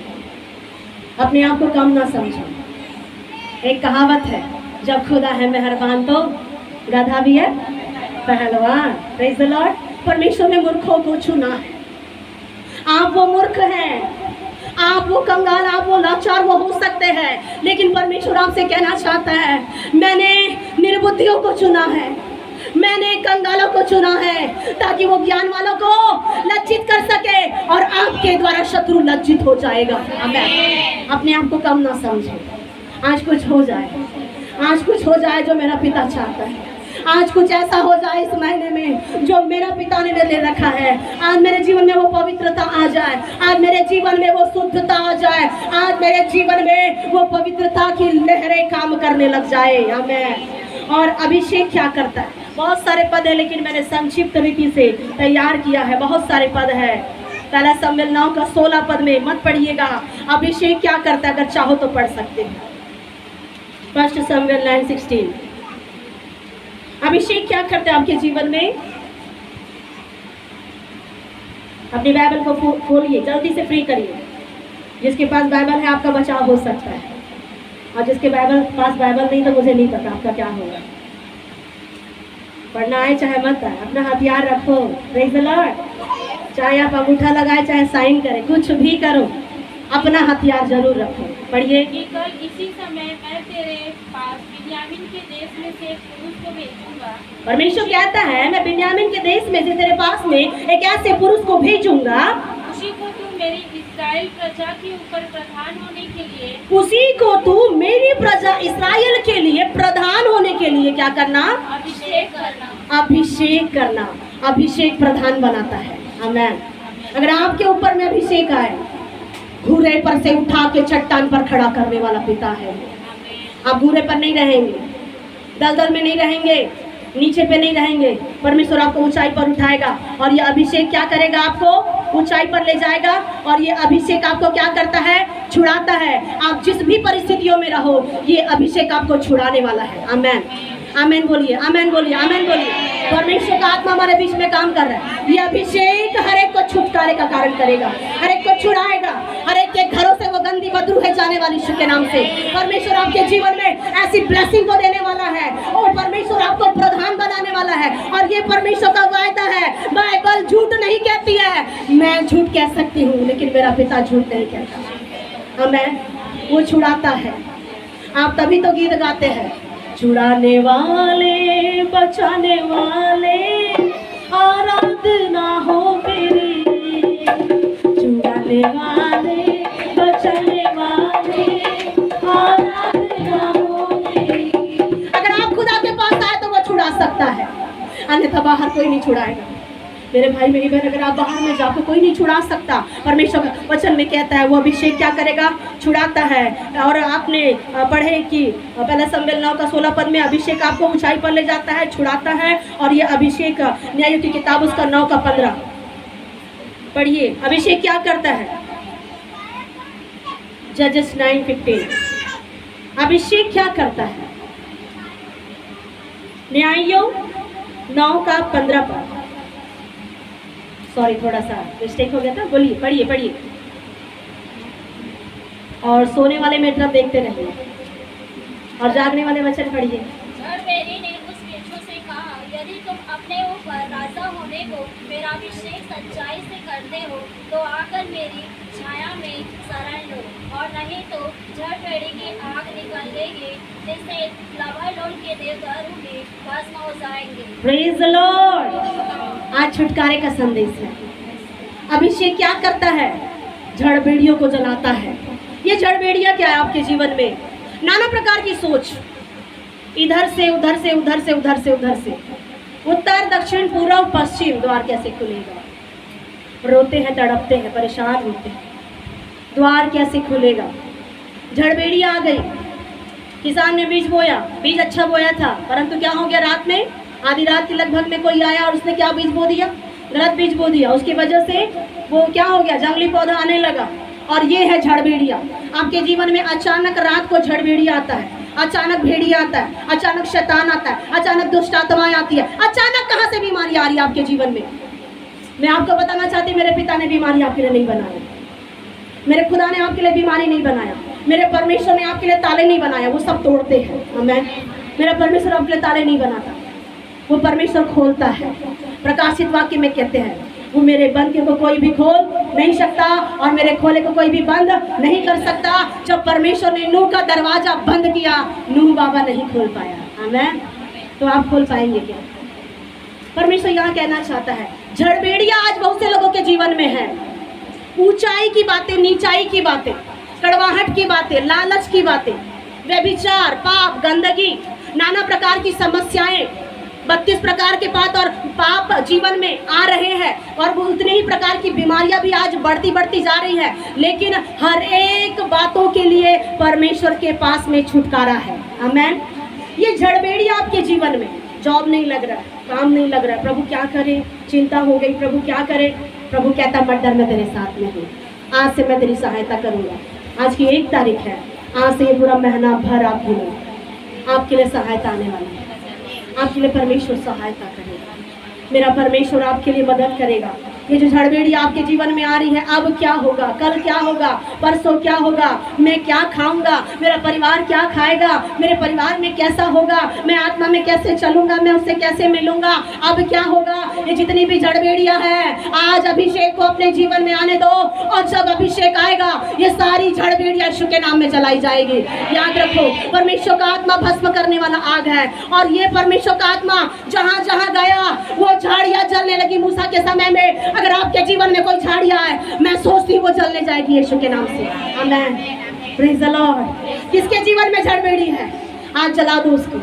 अपने आप को कम ना समझो। एक कहावत है, जब खुदा है मेहरबान तो गधा भी है पहलवान। Praise the Lord. परमेश्वर ने मूर्खों को चुना है। आप वो मूर्ख हैं, आप वो कंगाल, आप वो लाचार वो हो सकते हैं, लेकिन परमेश्वर आपसे कहना चाहता है, मैंने निर्बुद्धियों को चुना है, मैंने कंगालों को चुना है, ताकि वो ज्ञान वालों को लज्जित कर सके और आपके द्वारा शत्रु लज्जित हो जाएगा। आमीन। अपने आप को कम ना समझे। आज कुछ हो जाए, आज कुछ हो जाए जो मेरा पिता चाहता है। आज कुछ ऐसा हो जाए इस महीने में जो मेरा पिता ने ले रखा है। आज मेरे जीवन में वो पवित्रता आ जाए, आज मेरे जीवन में वो शुद्धता आ जाए, आज मेरे जीवन में वो पवित्रता की लहरें काम करने लग जाए। आमीन। और अभिषेक क्या करता है? बहुत सारे पद है, लेकिन मैंने संक्षिप्त रीति से तैयार किया है। बहुत सारे पद है। पहला शमूएल 9 का 16 पद में मत पढ़िएगा। अभिषेक क्या करता है? अगर चाहो तो पढ़ सकते हैं। फर्स्ट शमूएल 9:16। अभिषेक क्या करता है आपके जीवन में? अपनी बाइबल को खोलिए, जल्दी से फ्री करिए। जिसके पास बाइबल है आपका बचाव हो सकता है, और जिसके पास बाइबल नहीं तो मुझे नहीं पता आपका क्या होगा। पढ़ना आए चाहे मत आए, अपना हथियार रखो। Praise the Lord. चाहे आप अंगूठा लगाए चाहे साइन करें, कुछ भी करो, अपना हथियार जरूर रखो। पढ़िए। कि कल इसी समय मैं तेरे पास बिन्यामीन के देश में से एक पुरुष को भेजूंगा। परमेश्वर कहता है, मैं बिन्यामीन के देश में से तेरे पास में एक ऐसे पुरुष को भेजूंगा, उसी को तू मेरी इस्राएल प्रजा के ऊपर प्रधान होने के लिए, उसी को तू मेरी प्रजा इस्राएल के लिए प्रधान होने के लिए क्या करना? अभिषेक करना। अभिषेक करना। अभिषेक प्रधान बनाता है। आमीन। अगर आपके ऊपर में अभिषेक आए, घूरे पर से उठा के चट्टान पर खड़ा करने वाला पिता है। आप घूरे पर नहीं रहेंगे, दलदल में नहीं रहेंगे, नीचे पे नहीं रहेंगे। परमेश्वर आपको ऊंचाई पर उठाएगा, और ये अभिषेक क्या करेगा? आपको ऊंचाई पर ले जाएगा। और ये अभिषेक आपको क्या करता है? छुड़ाता है। आप जिस भी परिस्थितियों में रहो, ये अभिषेक आपको छुड़ाने वाला है। आमीन। आमीन बोलिए, आमीन बोलिए, आमीन बोलिए। परमेश्वर का आत्मा हमारे बीच में काम कर रहा है। ये अभिषेक हर एक को छुटकारे का कारण करेगा, हर एक को छुड़ाएगा, हर एक के घरों से वो गंदी बदबू है जाने वाली यीशु के नाम से। परमेश्वर आपके जीवन में ऐसी ब्लेसिंग को देने वाला है, और परमेश्वर आपको प्रधान बनाने वाला है। और ये परमेश्वर का वायदा है। बाइबल झूठ नहीं कहती है। मैं झूठ कह सकती हूँ, लेकिन मेरा पिता झूठ नहीं कहता। आमीन। वो छुड़ाता है। आप तभी तो गीत गाते हैं, छुड़ाने वाले, बचाने वाले, आराधना हो मेरी। छुड़ाने वाले, बचाने वाले, आराधना हो मेरी। अगर आप खुदा के पास आए तो वो छुड़ा सकता है, अन्यथा बाहर कोई नहीं छुड़ाएगा। मेरे भाई मेरी बहन, अगर आप बाहर में जाओ तो कोई नहीं छुड़ा सकता। परमेश्वर का वचन में कहता है, वो अभिषेक क्या करेगा? छुड़ाता है। और आपने पढ़े कि पहला शमूएल 9 का 16 पद में अभिषेक आपको ऊंचाई पर ले जाता है, छुड़ाता है। और ये अभिषेक न्यायों की किताब उसका 9 का 15 पढ़िए। अभिषेक क्या करता है? जजेस 9:15। अभिषेक क्या करता है? न्यायों 9 का 15 पद। सॉरी, थोड़ा सा मिस्टेक हो गया था। बोलिए, पढ़िए पढ़िए। और सोने वाले में तरफ देखते रहिए, और जागने वाले वचन पढ़िए। झड़बेरी ने उस बिच्छू से कहा, यदि तुम अपने ऊपर राजा होने को मेरा अभिषेक सच्चाई से करते हो, तो आकर मेरी छाया में शरण लो, और नहीं तो झड़बेरी की आग निकल लेगी, जिससे लबानोन के देवदारू भी भस्म हो जाएंगे। Praise the Lord. आज छुटकारे का संदेश है। अभिषेक क्या करता है? झड़बेड़ियों को जलाता है। ये झड़बेड़ियाँ क्या है आपके जीवन में? नाना प्रकार की सोच, इधर से उधर से, उधर से उधर से, उधर से, उत्तर दक्षिण पूर्व पश्चिम। द्वार कैसे खुलेगा? रोते हैं, तड़पते हैं, परेशान होते हैं, द्वार कैसे खुलेगा? झड़बेड़ियाँ आ गई। किसान ने बीज बोया, बीज अच्छा बोया था, परंतु क्या हो गया? रात में, आधी रात के लगभग में कोई आया और उसने क्या बीज बो दिया? गलत बीज बो दिया। उसकी वजह से वो क्या हो गया? जंगली पौधा आने लगा। और ये है झड़बेड़िया। आपके जीवन में अचानक रात को झड़बेड़िया आता है, अचानक भेड़िया आता है, अचानक शैतान आता है, अचानक दुष्ट आत्माएं आती है, अचानक कहाँ से बीमारी आ रही है आपके जीवन में। मैं आपको बताना चाहती हूँ, मेरे पिता ने बीमारी आपके लिए नहीं बनाया, मेरे खुदा ने आपके लिए बीमारी नहीं बनाया, मेरे परमेश्वर ने आपके लिए ताले नहीं बनाया, वो सब तोड़ते हैं। मैं, मेरा परमेश्वर आपके लिए ताले नहीं बनाता। वो परमेश्वर खोलता है। प्रकाशित वाक्य में कहते हैं वो मेरे बंद को कोई भी खोल नहीं सकता और मेरे खोले को कोई भी बंद नहीं कर सकता। जब परमेश्वर ने नूह का दरवाजा बंद किया, नूह बाबा नहीं खोल पाया। आमीन। तो आप खोल पाएंगे क्या? परमेश्वर यहाँ कहना चाहता है, झड़बेड़िया आज बहुत से लोगों के जीवन में है। ऊंचाई की बातें, नीचाई की बातें, कड़वाहट की बातें, लालच की बातें, व्यभिचार, पाप, गंदगी, नाना प्रकार की समस्याएं, 32 प्रकार के पाप जीवन में आ रहे हैं और वो उतने ही प्रकार की बीमारियां भी आज बढ़ती जा रही है। लेकिन हर एक बातों के लिए परमेश्वर के पास में छुटकारा है। आमीन। ये झड़बेड़िया आपके जीवन में, जॉब नहीं लग रहा है, काम नहीं लग रहा है, प्रभु क्या करे, चिंता हो गई, प्रभु क्या करे। प्रभु कहता मत डर, मैं तेरे साथ में हूँ, आज से मैं तेरी सहायता करूँगा। आज की 1 तारीख है, आज से ये पूरा महीना भर आप गिनो, आपके लिए सहायता आने वाली है। आपके लिए परमेश्वर सहायता करेगा, मेरा परमेश्वर आपके लिए मदद करेगा। ये जो झड़बेड़ी आपके जीवन में आ रही है, अब क्या होगा, कल क्या होगा, परसों क्या होगा, मैं क्या खाऊंगा, मेरा परिवार क्या खाएगा, मेरे परिवार में कैसा होगा, मैं आत्मा में कैसे चलूंगा, मैं उससे कैसे मिलूंगा, अब क्या होगा। ये जितनी भी झड़बेड़ियां हैं, आज अभिषेक को अपने जीवन में आने दो और जब अभिषेक आएगा ये सारी झड़बेड़ियां यीशु के नाम में जलाई जाएगी। याद रखो, परमेश्वर का आत्मा भस्म करने वाला आग है और ये परमेश्वर का आत्मा जहाँ जहाँ गया वो झाड़ियां जलने लगी। मूसा के समय में अगर आपके जीवन में कोई झाड़ियां है, मैं सोचती हूँ वो जलने जाएगी यीशु के नाम से। आमीन। Praise the Lord. किसके जीवन में झड़बेड़ी है, आज जला दो उसको,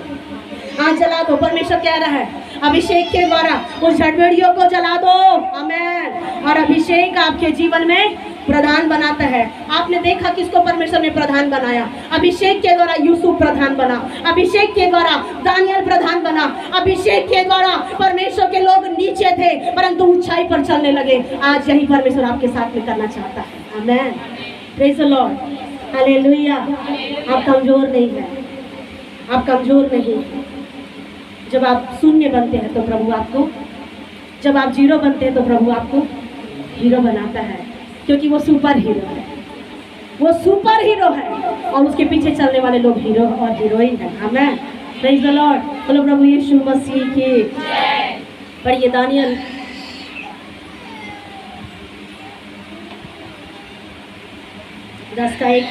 आज जला दो। परमेश्वर कह रहा है अभिषेक के द्वारा उस झड़बेड़ियों को जला दो। आमीन। और अभिषेक आपके जीवन में प्रधान बनाता है। आपने देखा किसको परमेश्वर ने प्रधान बनाया? अभिषेक के द्वारा यूसुफ प्रधान बना, अभिषेक के द्वारा दानियल प्रधान बना, अभिषेक के द्वारा परमेश्वर के लोग नीचे थे परंतु ऊंचाई पर चलने लगे। आज यही परमेश्वर आपके साथ में करना चाहता है। आमीन। Praise the lord. हालेलुया। आप कमजोर नहीं है, आप कमजोर नहीं। जब आप शून्य बनते हैं तो प्रभु आपको, जब आप जीरो बनते हैं तो प्रभु आपको हीरो बनाता है, क्योंकि वो सुपर हीरो है, वो सुपर हीरो है और उसके पीछे चलने वाले लोग हीरो और हीरोइन है। आमीन। Praise the Lord. बोलो प्रभु यीशु मसीह की जय। पढ़िए दानियल 10:1,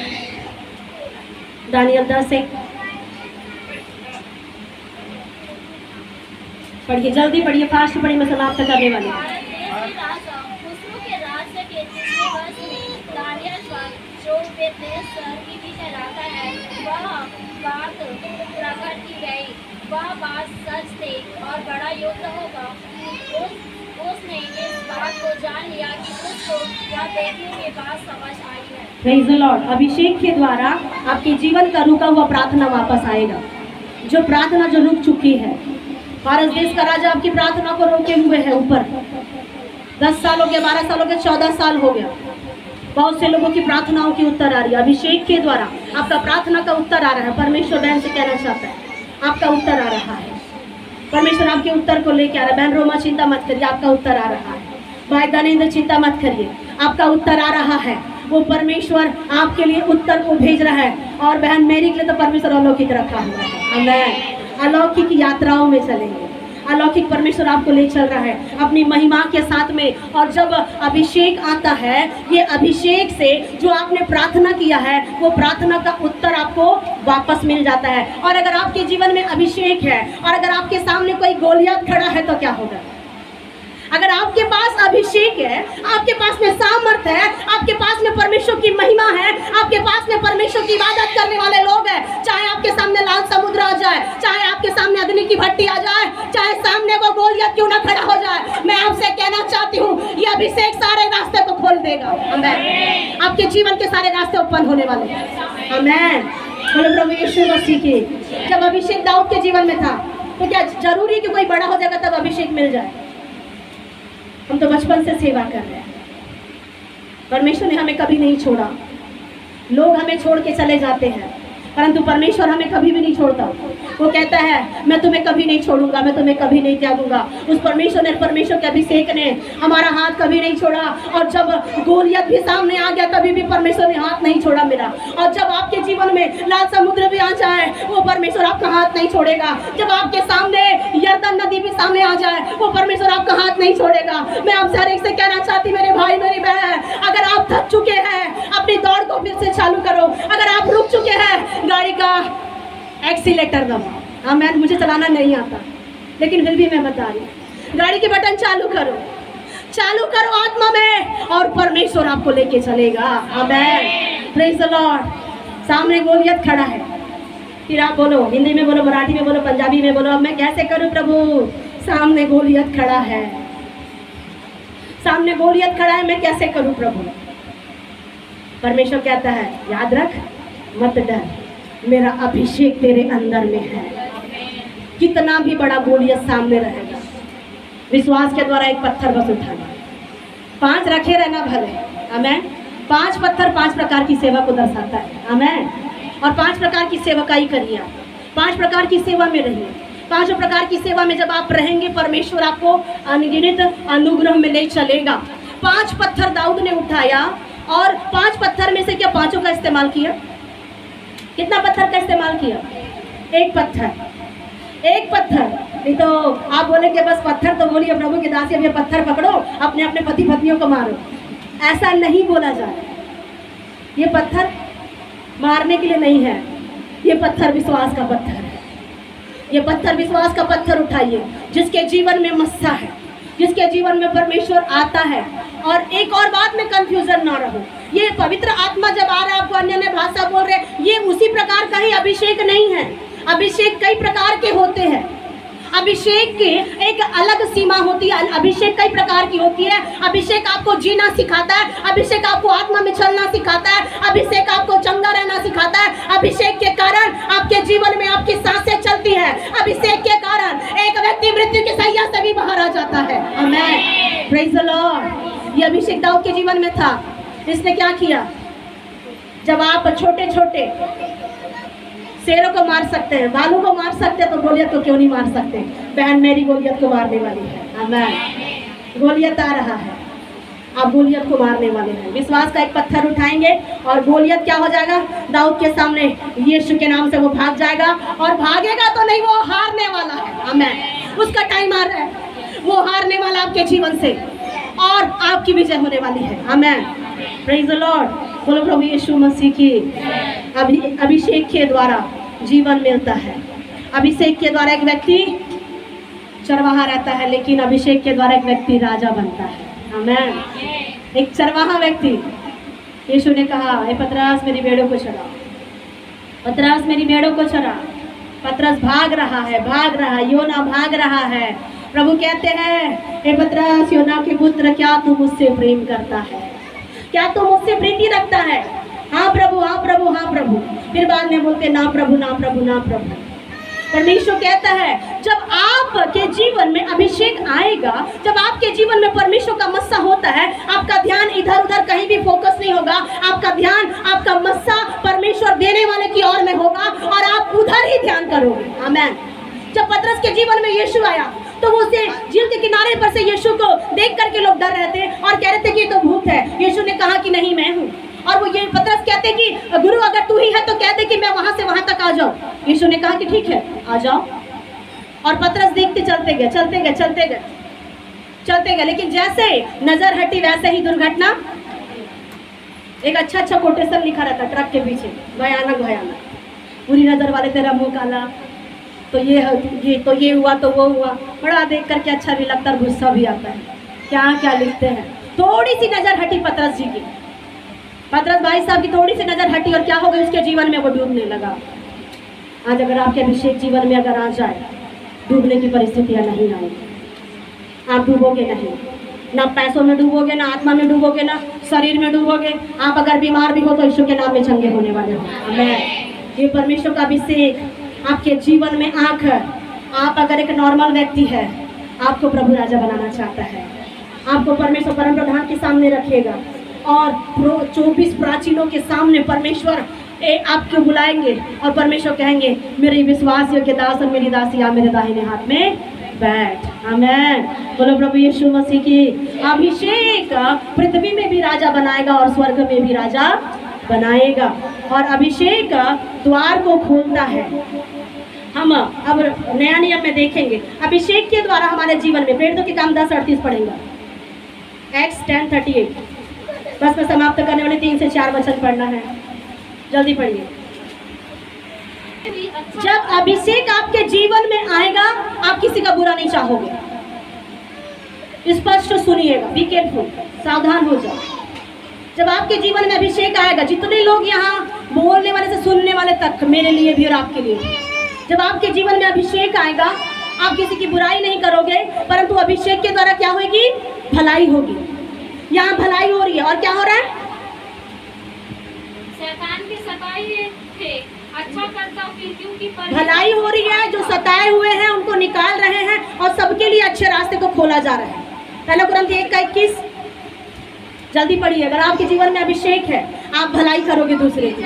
दानियल 10:1 पढ़िए, जल्दी पढ़िए, फास्ट पढ़िए, मैं समाप्त करने वाली हूँ। जो बेतेश्वर की भी कहलाता है, वह बात प्रकट की गई, वह बात सच थी और बड़ा युद्ध होगा। उसने इस बात को जान लिया कि उसको यह देखने के बाद समझ आई है। Praise the Lord. अभिषेक के द्वारा आपके जीवन का रुका हुआ प्रार्थना वापस आएगा। जो प्रार्थना जो रुक चुकी है, भारत देश का राजा आपकी प्रार्थना को रोके हुए है ऊपर, 10 साल हो गया, 12 साल हो गया, 14 साल हो गया। बहुत से लोगों की प्रार्थनाओं की उत्तर आ रही है। अभिषेक के द्वारा आपका प्रार्थना का उत्तर आ रहा है। परमेश्वर बहन से कहना चाहता है आपका उत्तर आ रहा है। परमेश्वर आपके उत्तर को लेके आ रहा है। बहन रोमा चिंता मत करिए, आपका उत्तर आ रहा है। भाई दानिंद्र चिंता मत करिए, आपका उत्तर आ रहा है। वो परमेश्वर आपके लिए उत्तर को भेज रहा है। और बहन मेरी के लिए तो परमेश्वर अलौकिक रखा हुआ है। आमीन। अलौकिक यात्राओं में चलेंगे, अलौकिक परमेश्वर आपको ले चल रहा है अपनी महिमा के साथ में। और जब अभिषेक आता है, ये अभिषेक से जो आपने प्रार्थना किया है वो प्रार्थना का उत्तर आपको वापस मिल जाता है। और अगर आपके जीवन में अभिषेक है और अगर आपके सामने कोई गोलियत खड़ा है तो क्या होगा? अगर आपके पास अभिषेक है, आपके पास में सामर्थ है, आपके पास में परमेश्वर की महिमा है, आपके पास में परमेश्वर की इबादत करने वाले लोग हैं, चाहे आपके सामने लाल समुद्र आ जाए, चाहे आपके सामने अग्नि की भट्टी आ जाए, चाहे सामने वो गोलियत क्यों ना खड़ा हो जाए, मैं आपसे कहना चाहती हूँ ये अभिषेक सारे रास्ते को खोल देगा। आमीन। आपके जीवन के सारे रास्ते ओपन होने वाले हैं। आमीन। बोलो प्रभु यीशु मसीह की। जब अभिषेक दाऊद के जीवन में था तो क्या जरूरी कि कोई बड़ा हो जाएगा तब अभिषेक मिल जाए? हम तो बचपन से सेवा कर रहे हैं। परमेश्वर ने हमें कभी नहीं छोड़ा। लोग हमें छोड़ के चले जाते हैं, परंतु परमेश्वर हमें कभी भी नहीं छोड़ता। वो कहता है मैं तुम्हें कभी नहीं छोड़ूंगा, मैं तुम्हें कभी नहीं त्यागूंगा। उस परमेश्वर के अभिषेक ने हमारा हाथ कभी नहीं छोड़ा। और जब गोलियत भी सामने आ गया तभी भी परमेश्वर ने हाथ नहीं छोड़ा मेरा। और जब आपके जीवन में लाल समुद्र भी आ जाए वो परमेश्वर आपका हाथ नहीं छोड़ेगा। जब आपके सामने यरदन नदी भी सामने आ जाए वो परमेश्वर आपका हाथ नहीं छोड़ेगा। मैं आपसे हर एक से कहना चाहती मेरे भाई मेरी बहन, अगर आप थक चुके हैं अपनी दौड़ को फिर से चालू करो। अगर आप रुक चुके हैं गाड़ी का एक्सीलेटर दबाओ। हाँ मुझे चलाना नहीं आता लेकिन फिर भी मैं बता रही हूँ, गाड़ी के बटन चालू करो, चालू करो आत्मा में और परमेश्वर आपको लेके चलेगा। आमेन, प्रेज द लॉर्ड। सामने गोलियत खड़ा है, फिर आप बोलो, हिंदी में बोलो, मराठी में बोलो, पंजाबी में बोलो, अब मैं कैसे करूं प्रभु? सामने गोलियत खड़ा है, सामने गोलियत खड़ा है, मैं कैसे करूं प्रभु? परमेश्वर कहता है याद रख, मत डर, मेरा अभिषेक तेरे अंदर में है। कितना भी बड़ा गोलियत सामने रहेगा, विश्वास के द्वारा एक पत्थर बस उठाना, 5 रखे रहना भले। आमेन। 5 पत्थर 5 प्रकार की सेवा को दर्शाता है। आमेन। और 5 प्रकार की सेवकाई करिए, 5 प्रकार की सेवा में रहिए। 5 प्रकार की सेवा में जब आप रहेंगे परमेश्वर आपको अनगिनत अनुग्रह में ले चलेगा। 5 पत्थर दाऊद ने उठाया और 5 पत्थर में से क्या 5 का इस्तेमाल किया? कितना पत्थर का इस्तेमाल किया? 1 पत्थर, 1 पत्थर। नहीं तो आप बोलेंगे बस पत्थर, तो बोलिए प्रभु के दासी अब ये पत्थर पकड़ो, अपने अपने पति पत्नियों को मारो। ऐसा नहीं बोला जा रहा। ये पत्थर मारने के लिए नहीं है, ये पत्थर विश्वास का पत्थर है। ये पत्थर विश्वास का पत्थर उठाइए जिसके जीवन में मस्सा है, जिसके जीवन में परमेश्वर आता है। और एक और बात में कंफ्यूजन ना रहो, ये पवित्र आत्मा जब आ रहा है आपको अन्य भाषा बोल रहे, ये उसी प्रकार का ही अभिषेक नहीं है। अभिषेक कई प्रकार के होते हैं, अभिषेक की एक अलग सीमा होती है, अभिषेक कई प्रकार की होती है। अभिषेक आपको जीना सिखाता है, अभिषेक आपको आत्मा में चलना सिखाता है, अभिषेक आपको चंगा रहना सिखाता है। अभिषेक के कारण आपके जीवन में आपकी सांसें चलती है, अभिषेक के कारण एक व्यक्ति मृत्यु की सैया से भी बाहर आ जाता है। आमेन, प्रेज द लॉर्ड। ये अभिषेक दाऊद के जीवन में था। इसने क्या किया? जब आप छोटे छोटे शेरों को मार सकते हैं, भालू को मार सकते हैं, तो गोलियत को क्यों नहीं मार सकते? बहन मेरी गोलियत को मारने वाली है। आमेन। गोलियत आ रहा है, आप गोलियत को मारने वाले हैं। विश्वास का एक पत्थर उठाएंगे और गोलियत क्या हो जाएगा? दाऊद के सामने यीशु के नाम से वो भाग जाएगा। और भागेगा तो नहीं, वो हारने वाला है। आमेन। उसका टाइम आ रहा है, वो हारने वाला आपके जीवन से और आपकी विजय होने वाली है। आमेन, प्रेज द लॉर्ड। बोलो प्रभु यीशु मसीह की। अभिषेक के द्वारा जीवन मिलता है। अभिषेक के द्वारा एक व्यक्ति चरवाहा रहता है, लेकिन अभिषेक के द्वारा एक व्यक्ति राजा बनता है। आमेन। एक चरवाहा व्यक्ति, यीशु ने कहा हे पतरस मेरी भेड़ों को चरा, पतरस मेरी भेड़ों को चरा। पतरस भाग रहा है, भाग रहा है, योना भाग रहा है। प्रभु कहते हैं हे पतरस योना के पुत्र, क्या तू मुझसे प्रेम करता है? क्या तू मुझसे प्रीति रखता है? हाँ प्रभु, हाँ प्रभु, हाँ प्रभु। फिर बाद में बोलते ना प्रभु, ना प्रभु, ना प्रभु। परमेश्वर कहता है जब आपके जीवन में अभिषेक आएगा, जब आपके जीवन में परमेश्वर का मस्सा होता है, आपका ध्यान इधर उधर कहीं भी फोकस नहीं होगा। आपका ध्यान, आपका मस्सा परमेश्वर देने वाले की ओर में होगा और आप उधर ही ध्यान करोगे। आमेन। जब पतरस के जीवन में यीशु आया तो वो उसे झील के किनारे पर से यीशु को देख करके लोग डर रहे थे और कह रहे थे कि ये तो भूत है। यीशु ने कहा कि नहीं, मैं हूँ। और वो ये पतरस कहते कि गुरु अगर तू ही है तो कह दे कि मैं वहां से वहां तक आ जाऊं। यीशु ने कहा कि ठीक है आ जाओ। और पतरस देखते चलते गए, चलते गए, चलते गए, चलते गए। लेकिन जैसे नजर हटी वैसे ही दुर्घटना। एक अच्छा कोटेशन लिखा रहता ट्रक के पीछे, भयानक भयानक, पूरी नजर वाले तेरा मुंह काला, तो ये हुआ तो वो हुआ। बड़ा देख करके अच्छा भी लगता है, गुस्सा भी आता है। क्या क्या लिखते हैं। थोड़ी सी नजर हटी पतरस जी की, पतरस भाई साहब की थोड़ी सी नजर हटी और क्या हो गया उसके जीवन में? वो डूबने लगा। आज अगर आपके अभिषेक जीवन में अगर आ जाए, डूबने की परिस्थितियां नहीं आएगी। आप डूबोगे नहीं, ना पैसों में डूबोगे, ना आत्मा में डूबोगे, ना शरीर में डूबोगे। आप अगर बीमार भी हो तो यीशु के नाम में चंगे होने वाले हो। आमेन। ये परमेश्वर का अभिषेक आपके जीवन में आकर, आप अगर एक नॉर्मल व्यक्ति है, आपको प्रभु राजा बनाना चाहता है। आपको परमेश्वर परम प्रधान के सामने रखेगा और 24 प्राचीनों के सामने परमेश्वर आप क्यों बुलाएंगे और परमेश्वर कहेंगे मेरे विश्वास योग्य दास और मेरी दासी आ मेरे दाहिने हाथ में बैठ। आमेन। बोलो प्रभु यीशु मसीह की। अभिषेक पृथ्वी में भी राजा बनाएगा और स्वर्ग में भी राजा बनाएगा। और अभिषेक द्वार को खोलता है। हम अब नया नियम में देखेंगे अभिषेक के द्वारा हमारे जीवन में। प्रेरितों के काम 10:38 पढ़ेंगे। एक्ट्स 10:38। बस मैं समाप्त करने वाले 3 से 4 वचन पढ़ना है, जल्दी पढ़िए। जब अभिषेक आपके जीवन में आएगा आप किसी का बुरा नहीं चाहोगे। स्पष्ट सुनिएगा, बी केयरफुल, सावधान हो जाओ। जब आपके जीवन में अभिषेक आएगा, जितने लोग यहाँ बोलने वाले से सुनने वाले तक, मेरे लिए भी और आपके लिए भी, जब आपके जीवन में अभिषेक आएगा आप किसी की बुराई नहीं करोगे, परंतु अभिषेक के द्वारा क्या होगी? भलाई होगी। यहाँ भलाई हो रही है और क्या हो रहा है? शैतान की सताई थे अच्छा करता फिर क्योंकि भलाई हो रही है। जो सताए हुए हैं उनको निकाल रहे हैं और सबके लिए अच्छे रास्ते को खोला जा रहा है। पहला कुरिन्थियों 1:21 जल्दी पढ़िए। अगर आपके जीवन में अभिषेक है आप भलाई करोगे दूसरे की।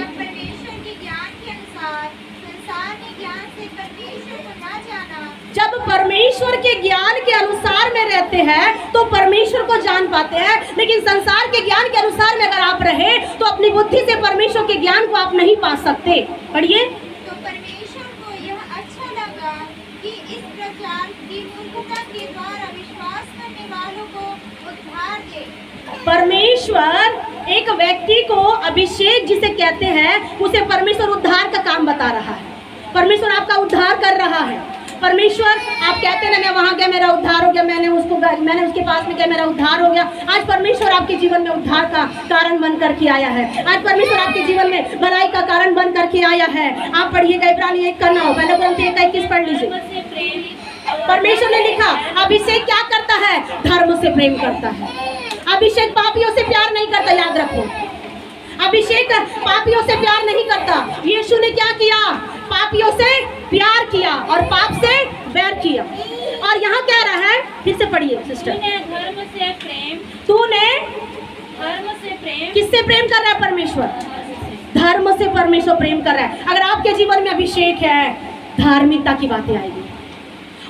जब परमेश्वर के ज्ञान के अनुसार में रहते हैं तो परमेश्वर को जान पाते हैं, लेकिन संसार के ज्ञान के अनुसार में अगर आप रहे तो अपनी बुद्धि से परमेश्वर के ज्ञान को आप नहीं पा सकते। पढ़िए। तो परमेश्वर को यह अच्छा लगा कि इस प्रचार की मूर्खता के द्वारा विश्वास करने वालों को उद्धार दे। परमेश्वर एक व्यक्ति को अभिषेक जिसे कहते हैं उसे परमेश्वर उद्धार का काम बता रहा है। परमेश्वर आपका उद्धार कर रहा है। परमेश्वर आप कहते हैं ना मैं वहाँ गया मेरा उद्धार हो गया, मैंने उसके पास में गया मेरा उद्धार हो गया। आज परमेश्वर आपके जीवन में उद्धार का कारण बन करके आया है। आज परमेश्वर आपके जीवन में भलाई का कारण बन करके आया है। आप पढ़िएगा इब्रानी 1:9, पहले कुरिन्थियों 1:21 पढ़ लीजिए। परमेश्वर ने लिखा अभिषेक क्या करता है? धर्म से प्रेम करता है। अभिषेक पापियों से प्यार नहीं करता, याद रखो। अभिषेक पापियों से प्यार नहीं करता। यीशु ने क्या किया? पापियों से प्यार किया और पाप से बैर किया। और यहाँ क्या रहा है? फिर से पढ़िए सिस्टर। तूने धर्म से प्रेम किससे प्रेम कर रहा है? परमेश्वर। धर्म से परमेश्वर प्रेम कर रहा है। अगर आपके जीवन में अभिषेक है धार्मिकता की बातें आएगी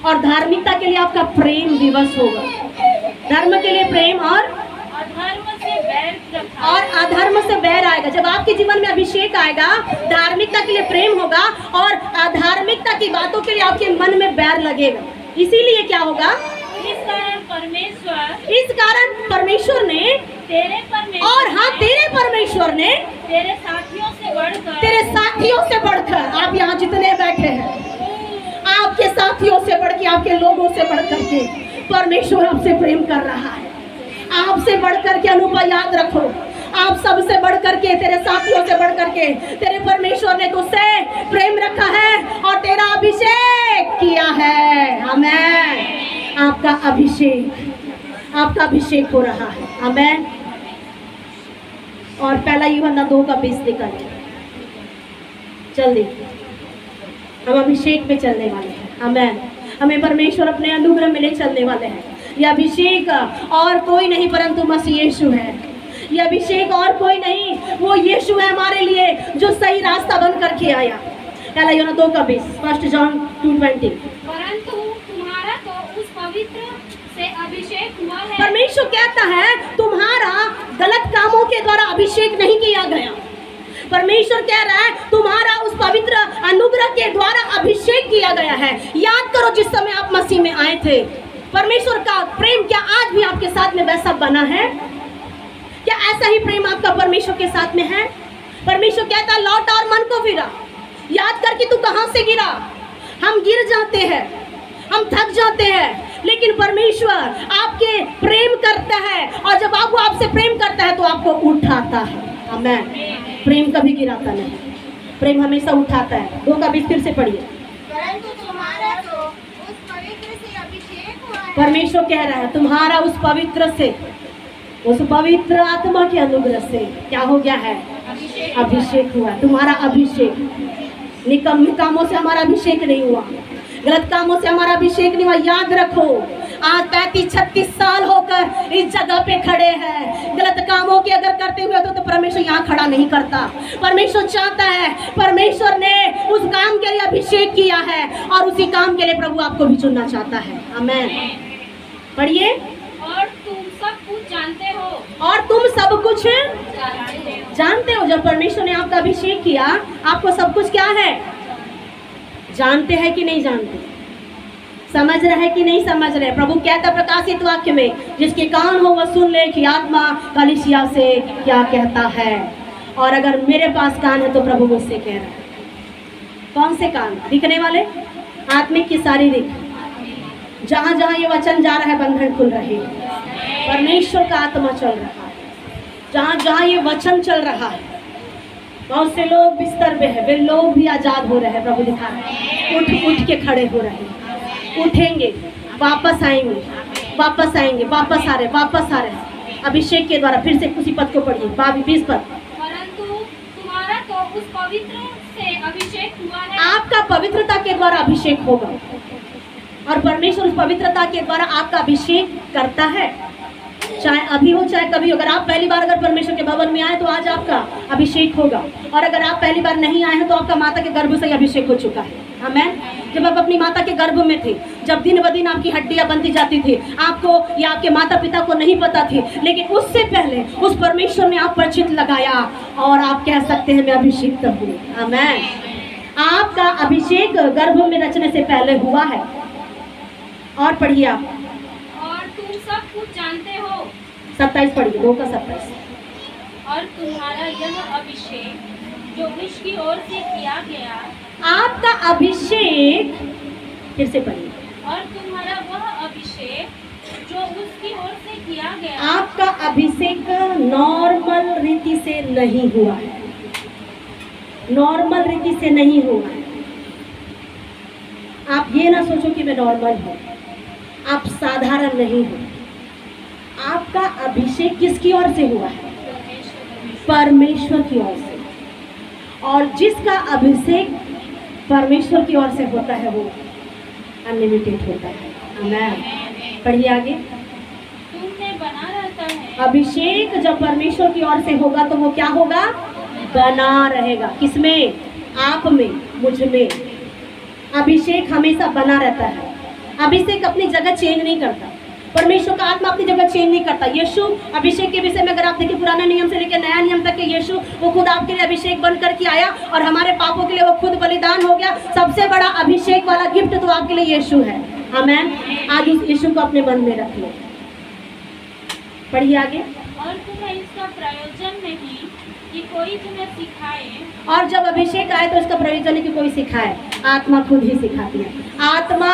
और धार्मिकता के लिए आपका प्रेम दिवस होगा। धर्म के लिए प्रेम और अधर्म से बैर आएगा। जब आपके जीवन में अभिषेक आएगा धार्मिकता के लिए प्रेम होगा और अधार्मिकता की बातों के लिए आपके मन में बैर लगेगा। इसीलिए क्या होगा? इस कारण परमेश्वर ने तेरे परमेश्वर ने तेरे साथियों से बढ़कर आप यहाँ जितने बैठे हैं आपके साथियों से बढ़ के आपके लोगों से बढ़ करके परमेश्वर आपसे प्रेम कर रहा है। आपसे बढ़कर के अनुभव याद रखो, आप सबसे बढ़ करके तेरे साथियों से बढ़ करके तेरे परमेश्वर ने तुझसे प्रेम रखा है और तेरा अभिषेक किया है। आमेन। आपका अभिषेक हो रहा है। आमेन। और पहला यूहन्ना 2:20 निकालिए जल्दी। हम अभिषेक में चलने वाले हैं। आमेन। हमें परमेश्वर अपने अनुग्रह में ले चलने वाले हैं। यह अभिषेक और कोई नहीं परंतु मसीह यीशु है। यह अभिषेक और कोई नहीं, वो यीशु है हमारे लिए जो सही रास्ता बन करके आया। पहला यूहन्ना 2:20, 1 जॉन 2:20। परंतु तुम्हारा तो उस पवित्र से अभिषेक हुआ है। परमेश्वर कहता है तुम्हारा गलत कामों के द्वारा अभिषेक नहीं किया गया। परमेश्वर कह रहा है तुम्हारा उस पवित्र अनुग्रह के द्वारा अभिषेक किया गया है। याद करो जिस समय आप मसीह में आए थे परमेश्वर का प्रेम क्या आज भी आपके साथ में वैसा बना है? क्या ऐसा ही प्रेम आपका परमेश्वर के साथ में है? परमेश्वर कहता है लौट और मन को फिरा। याद कर कि तू कहां से गिरा। हम गिर जाते हैं, हम थक जाते हैं, लेकिन परमेश्वर आपके प्रेम करता है और जब वो आपसे प्रेम करता है तो आपको उठाता है। आमेन। प्रेम कभी गिराता नहीं, प्रेम हमेशा उठाता है। 2:20 फिर से पढ़िए। परंतु तुम्हारा तो उस पवित्र से अभिषेक हुआ है। परमेश्वर कह रहा है तुम्हारा उस पवित्र से, उस पवित्र आत्मा के अनुग्रह से क्या हो गया है? अभिषेक हुआ। तुम्हारा अभिषेक निकम्मे कामों से हमारा अभिषेक नहीं हुआ, गलत कामों से हमारा अभिषेक नहीं हुआ। याद रखो आज 35-36 साल होकर इस जगह पे खड़े हैं। गलत कामों के अगर करते हुए तो परमेश्वर यहाँ खड़ा नहीं करता। परमेश्वर चाहता है, परमेश्वर ने उस काम के लिए अभिषेक किया है और उसी काम के लिए प्रभु आपको भी चुनना चाहता है। आमेन। पढ़िए। और तुम सब कुछ जानते हो। और तुम सब कुछ जानते हो। जानते हो। जब परमेश्वर ने आपका अभिषेक किया, आपको सब कुछ क्या है? जानते हैं कि नहीं जानते? समझ रहे हैं कि नहीं समझ रहे? प्रभु कहता प्रकाशित वाक्य में, जिसके कान हो वह सुन ले कि आत्मा कलीसिया से क्या कहता है। और अगर मेरे पास कान है तो प्रभु मुझसे कह रहा है। कौन से कान? दिखने वाले, आत्मिक की शारीरिक। जहाँ जहाँ ये वचन जा रहा है बंधन खुल रहे हैं। परमेश्वर का आत्मा चल रहा है। जहाँ जहाँ ये वचन चल रहा है, बहुत से लोग बिस्तर पे है, वे लोग भी आजाद हो रहे हैं। प्रभु दिखा रहे हैं, उठ के खड़े हो रहे हैं, उठेंगे, वापस आएंगे, वापस आएंगे, वापस आ रहे हैं अभिषेक के द्वारा। फिर से उसी पद को पढ़िए, 20 पद। परंतु तुम्हारा तो उस पवित्र से अभिषेक हुआ है। आपका पवित्रता के द्वारा अभिषेक होगा और परमेश्वर उस पवित्रता के द्वारा आपका अभिषेक करता है, चाहे अभी हो चाहे कभी हो। अगर आप पहली बार अगर परमेश्वर के भवन में आए तो आज आपका अभिषेक होगा, और अगर आप पहली बार नहीं आए हैं तो आपका माता के गर्भ से ही अभिषेक हो चुका है। आमेन। जब आप अपनी माता के गर्भ में थे, जब दिन ब दिन आपकी हड्डियां बनती जाती थी, आपको या आपके माता पिता को नहीं पता थी, लेकिन उससे पहले उस परमेश्वर ने आप पर चित्त लगाया और आप कह सकते हैं मैं अभिषिक्त हूँ। आमेन। आपका अभिषेक गर्भ में रचने से पहले हुआ है। और पढ़िए आप। और तुम सब कुछ जानते हो। 27 पढ़िए, 2 का 27। और तुम्हारा यह अभिषेक जो उसकी ओर से किया गया। आपका अभिषेक, फिर से पढ़िए। और तुम्हारा वह अभिषेक जो उसकी ओर से किया गया। आपका अभिषेक नॉर्मल रीति से नहीं हुआ है। नॉर्मल रीति से नहीं हुआ है। आप ये ना सोचो कि मैं नॉर्मल हूँ, आप साधारण नहीं हो। आपका अभिषेक किसकी ओर से हुआ है? परमेश्वर की ओर से। और जिसका अभिषेक परमेश्वर की ओर से होता है वो अनलिमिटेड होता है। आमेन। पढ़िए आगे। तुमने बना रहता है। अभिषेक जब परमेश्वर की ओर से होगा तो वो क्या होगा? बना रहेगा। किसमें? आप में, मुझ में। अभिषेक हमेशा बना रहता है। अभिषेक अपनी जगह चेंज नहीं करता। परमेश्वर का आत्मा अपनी जगह चेंज नहीं करता। यीशु अभिषेक के विषय में अगर आप देखिए, पुराने नियम से लेकर नया नियम तक के यीशु वो खुद आपके लिए अभिषेक बन करके आया और हमारे पापों के लिए वो खुद बलिदान हो गया। सबसे बड़ा अभिषेक वाला गिफ्ट तो आपके लिए यीशु है। आमेन। आज उस यीशु को अपने मन में रख लो। पढ़िए आगे। और तुम्हें इसका प्रयोजन नहीं कि कोई तुम्हें सिखाए। और जब अभिषेक आए तो इसका प्रयोजन है कि कोई सिखाए। आत्मा खुद ही सिखाती है। आत्मा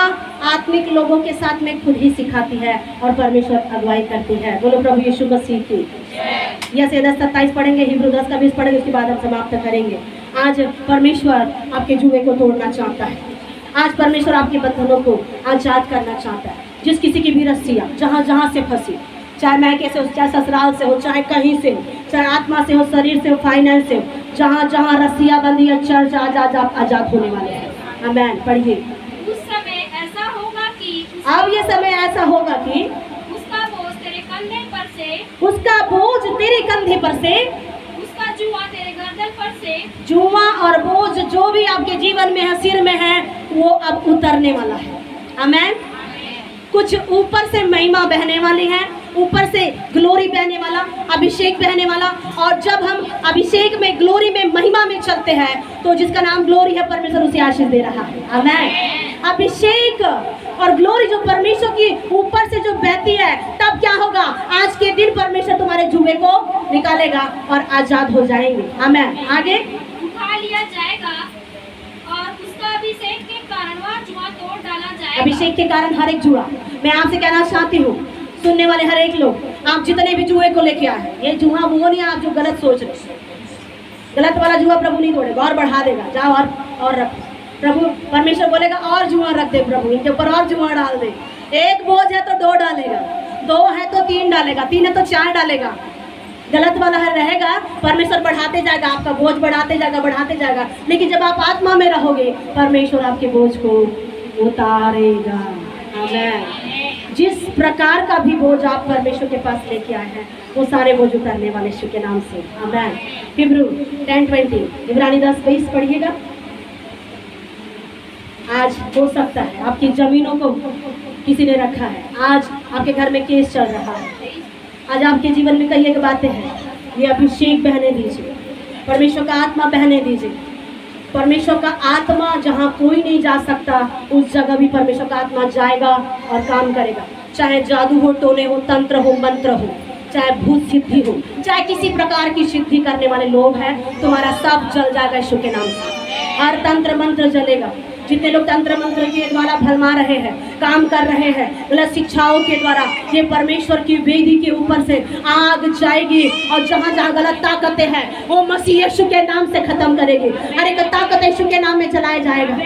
आत्मिक लोगों के साथ में खुद ही सिखाती है और परमेश्वर अगुवाई करती है। बोलो प्रभु यीशु मसीह की। यह 10:27 पढ़ेंगे, हिब्रू 10 का 20 पढ़ेंगे, उसके बाद हम समाप्त करेंगे। आज परमेश्वर आपके जुए को तोड़ना चाहता है। आज परमेश्वर आपके बंधनों को आजाद करना चाहता है। जिस किसी की भी रस्सियाँ जहाँ जहाँ से फंसी, चाहे मैके से हो, चाहे ससुराल से हो, चाहे कहीं से हो, चाहे आत्मा से हो, शरीर से हो, फाइनेंस से हो, जहाँ जहाँ रस्सियाँ बंधी है, चर्च आज आप आजाद होने वाले हैं। आमेन। पढ़िए। उस समय ऐसा होगा कि अब ये समय ऐसा होगा कि उसका बोझ तेरे कंधे पर से, उसका बोझ तेरे कंधे पर से, उसका जुआ तेरे गर्दन पर से, जुआ और बोझ जो भी आपके जीवन में है, सिर में है, वो अब उतरने वाला है। आमेन। कुछ ऊपर से महिमा बहने वाली है, ऊपर से ग्लोरी बहने वाला, अभिषेक बहने वाला। और जब हम अभिषेक में, ग्लोरी में, महिमा में चलते हैं तो जिसका नाम ग्लोरी है, परमेश्वर उसे आशीष दे रहा है। आमेन। अभिषेक और ग्लोरी जो परमेश्वर की ऊपर से जो बहती है, तब क्या होगा? आज के दिन परमेश्वर तुम्हारे जुए को निकालेगा और आजाद हो जाएंगे। आमेन। आगे। उठा लिया जाएगा और उसका अभिषेक के कारण वह जुआ तोड़ डाला जाएगा। अभिषेक के कारण हर एक जुआ, मैं आपसे कहना चाहती हूँ, सुनने वाले हर एक लोग, आप जितने भी जुए को लेके आए हैं, ये जुआ वो नहीं, आप जो गलत सोच रहे, गलत वाला जुआ प्रभु नहीं तोड़ेगा और बढ़ा देगा। जाओ और रख। प्रभु परमेश्वर बोलेगा और जुआ रख दे, प्रभु इनके ऊपर और जुआ डाल दे। एक बोझ है तो 2 डालेगा, 2 है तो 3 डालेगा, 3 है तो 4 डालेगा। गलत वाला है रहेगा, परमेश्वर बढ़ाते जाएगा, आपका बोझ बढ़ाते जाएगा। लेकिन जब आप आत्मा में रहोगे, परमेश्वर आपके बोझ को उतारेगा। आमेन। जिस प्रकार का भी बोझ आप परमेश्वर के पास लेके आए हैं वो सारे बोझ उतारने वाले यीशु के नाम से, आमीन। हिब्रू 10:20, इब्रानी 10:20 पढ़िएगा। आज हो सकता है आपकी जमीनों को किसी ने रखा है, आज आपके घर में केस चल रहा है, आज आपके जीवन में कई एक बातें हैं, ये अभिषेक बहने दीजिए, परमेश्वर का आत्मा बहने दीजिए। परमेश्वर का आत्मा जहाँ कोई नहीं जा सकता उस जगह भी परमेश्वर का आत्मा जाएगा और काम करेगा। चाहे जादू हो, टोने हो, तंत्र हो, मंत्र हो, चाहे भूत सिद्धि हो, चाहे किसी प्रकार की सिद्धि करने वाले लोग हैं, तुम्हारा सब जल जाएगा यीशु के नाम से। हर तंत्र मंत्र जलेगा। जितने लोग तंत्र मंत्र के द्वारा भरमा रहे हैं, काम कर रहे हैं, गलत शिक्षाओं के द्वारा, ये परमेश्वर की वेदी के ऊपर से आग जाएगी और जहाँ जहाँ गलत ताकतें हैं वो मसीह यीशु के नाम से खत्म करेगी। हर एक ताकत यीशु के नाम में चलाया जाएगा।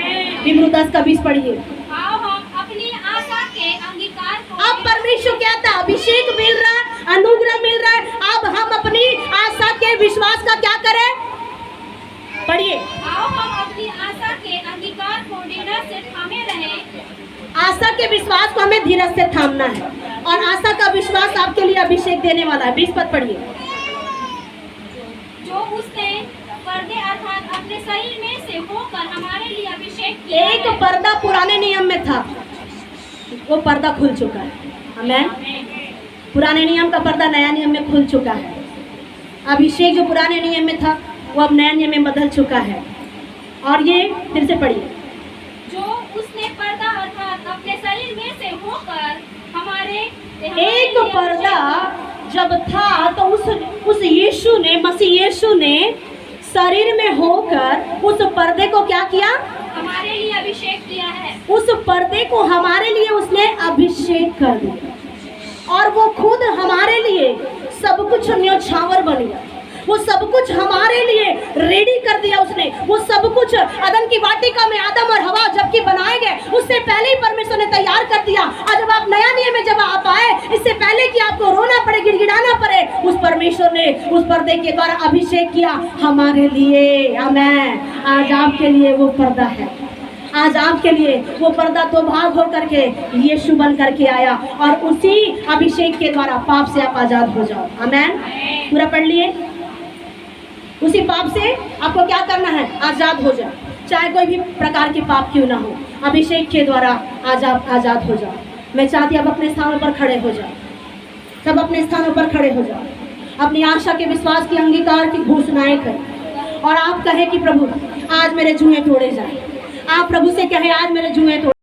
हिब्रू 10:20 पढ़िए। आओ हम अपनी आशा के अंगीकार को अब परमेश्वर कहता है अभिषेक मिल रहा है, अनुग्रह मिल रहा है, अब हम अपनी आशा के विश्वास का क्या करें? पढ़िए। आओ हम अपनी आशा के अंगीकार को धीरज से थामे रहें। आशा के विश्वास को हमें धीरज से थामना है और आशा का विश्वास आपके लिए अभिषेक देने वाला है। 20 पद पढ़िए। जो उसने पर्दे अर्थात अपने शरीर में से होकर हमारे लिए अभिषेक किया एक है। पर्दा पुराने नियम में था, वो पर्दा खुल चुका है, आमीन। पुराने नियम का पर्दा नया नियम में खुल चुका है। अभिषेक जो पुराने नियम में था वो अब नया नियम में बदल चुका है। और ये फिर से पढ़िए। जो उसने पर्दा अर्थात अपने शरीर में से होकर हमारे एक पर्दा जब था तो उस यीशु ने, मसीह यीशु ने शरीर में होकर उस पर्दे को क्या किया? हमारे लिए अभिषेक किया है। उस पर्दे को हमारे लिए उसने अभिषेक कर दिया और वो खुद हमारे लिए सब कुछ न्योछावर बन गया। वो सब कुछ हमारे लिए रेडी कर दिया उसने। वो सब कुछ अदन की वाटिका में आदम और हवा जबकि बनाए गए उससे पहले ही परमेश्वर ने तैयार कर दिया। और जब आप नया नियम में जब आप आए, इससे पहले कि आपको रोना पड़े, गिड़गिड़ाना पड़े, उस परमेश्वर ने उस पर्दे के द्वारा अभिषेक किया हमारे लिए, आमीन। आज आपके लिए वो पर्दा है, आज आपके लिए वो पर्दा तो भाग हो करके यीशु बन करके आया और उसी अभिषेक के द्वारा पाप से आप आजाद हो जाओ, आमीन। पूरा पढ़ लिए। उसी पाप से आपको क्या करना है? आजाद हो जाओ, चाहे कोई भी प्रकार के पाप क्यों ना हो, अभिषेक के द्वारा आजाद हो जाओ। मैं चाहती हूँ आप अपने स्थानों पर खड़े हो जाओ, सब अपने स्थानों पर खड़े हो जाओ, अपनी आशा के विश्वास की अंगीकार की घोषणाएं करें और आप कहें कि प्रभु आज मेरे जुए तोड़े जाए। आप प्रभु से कहें आज मेरे जुए तोड़े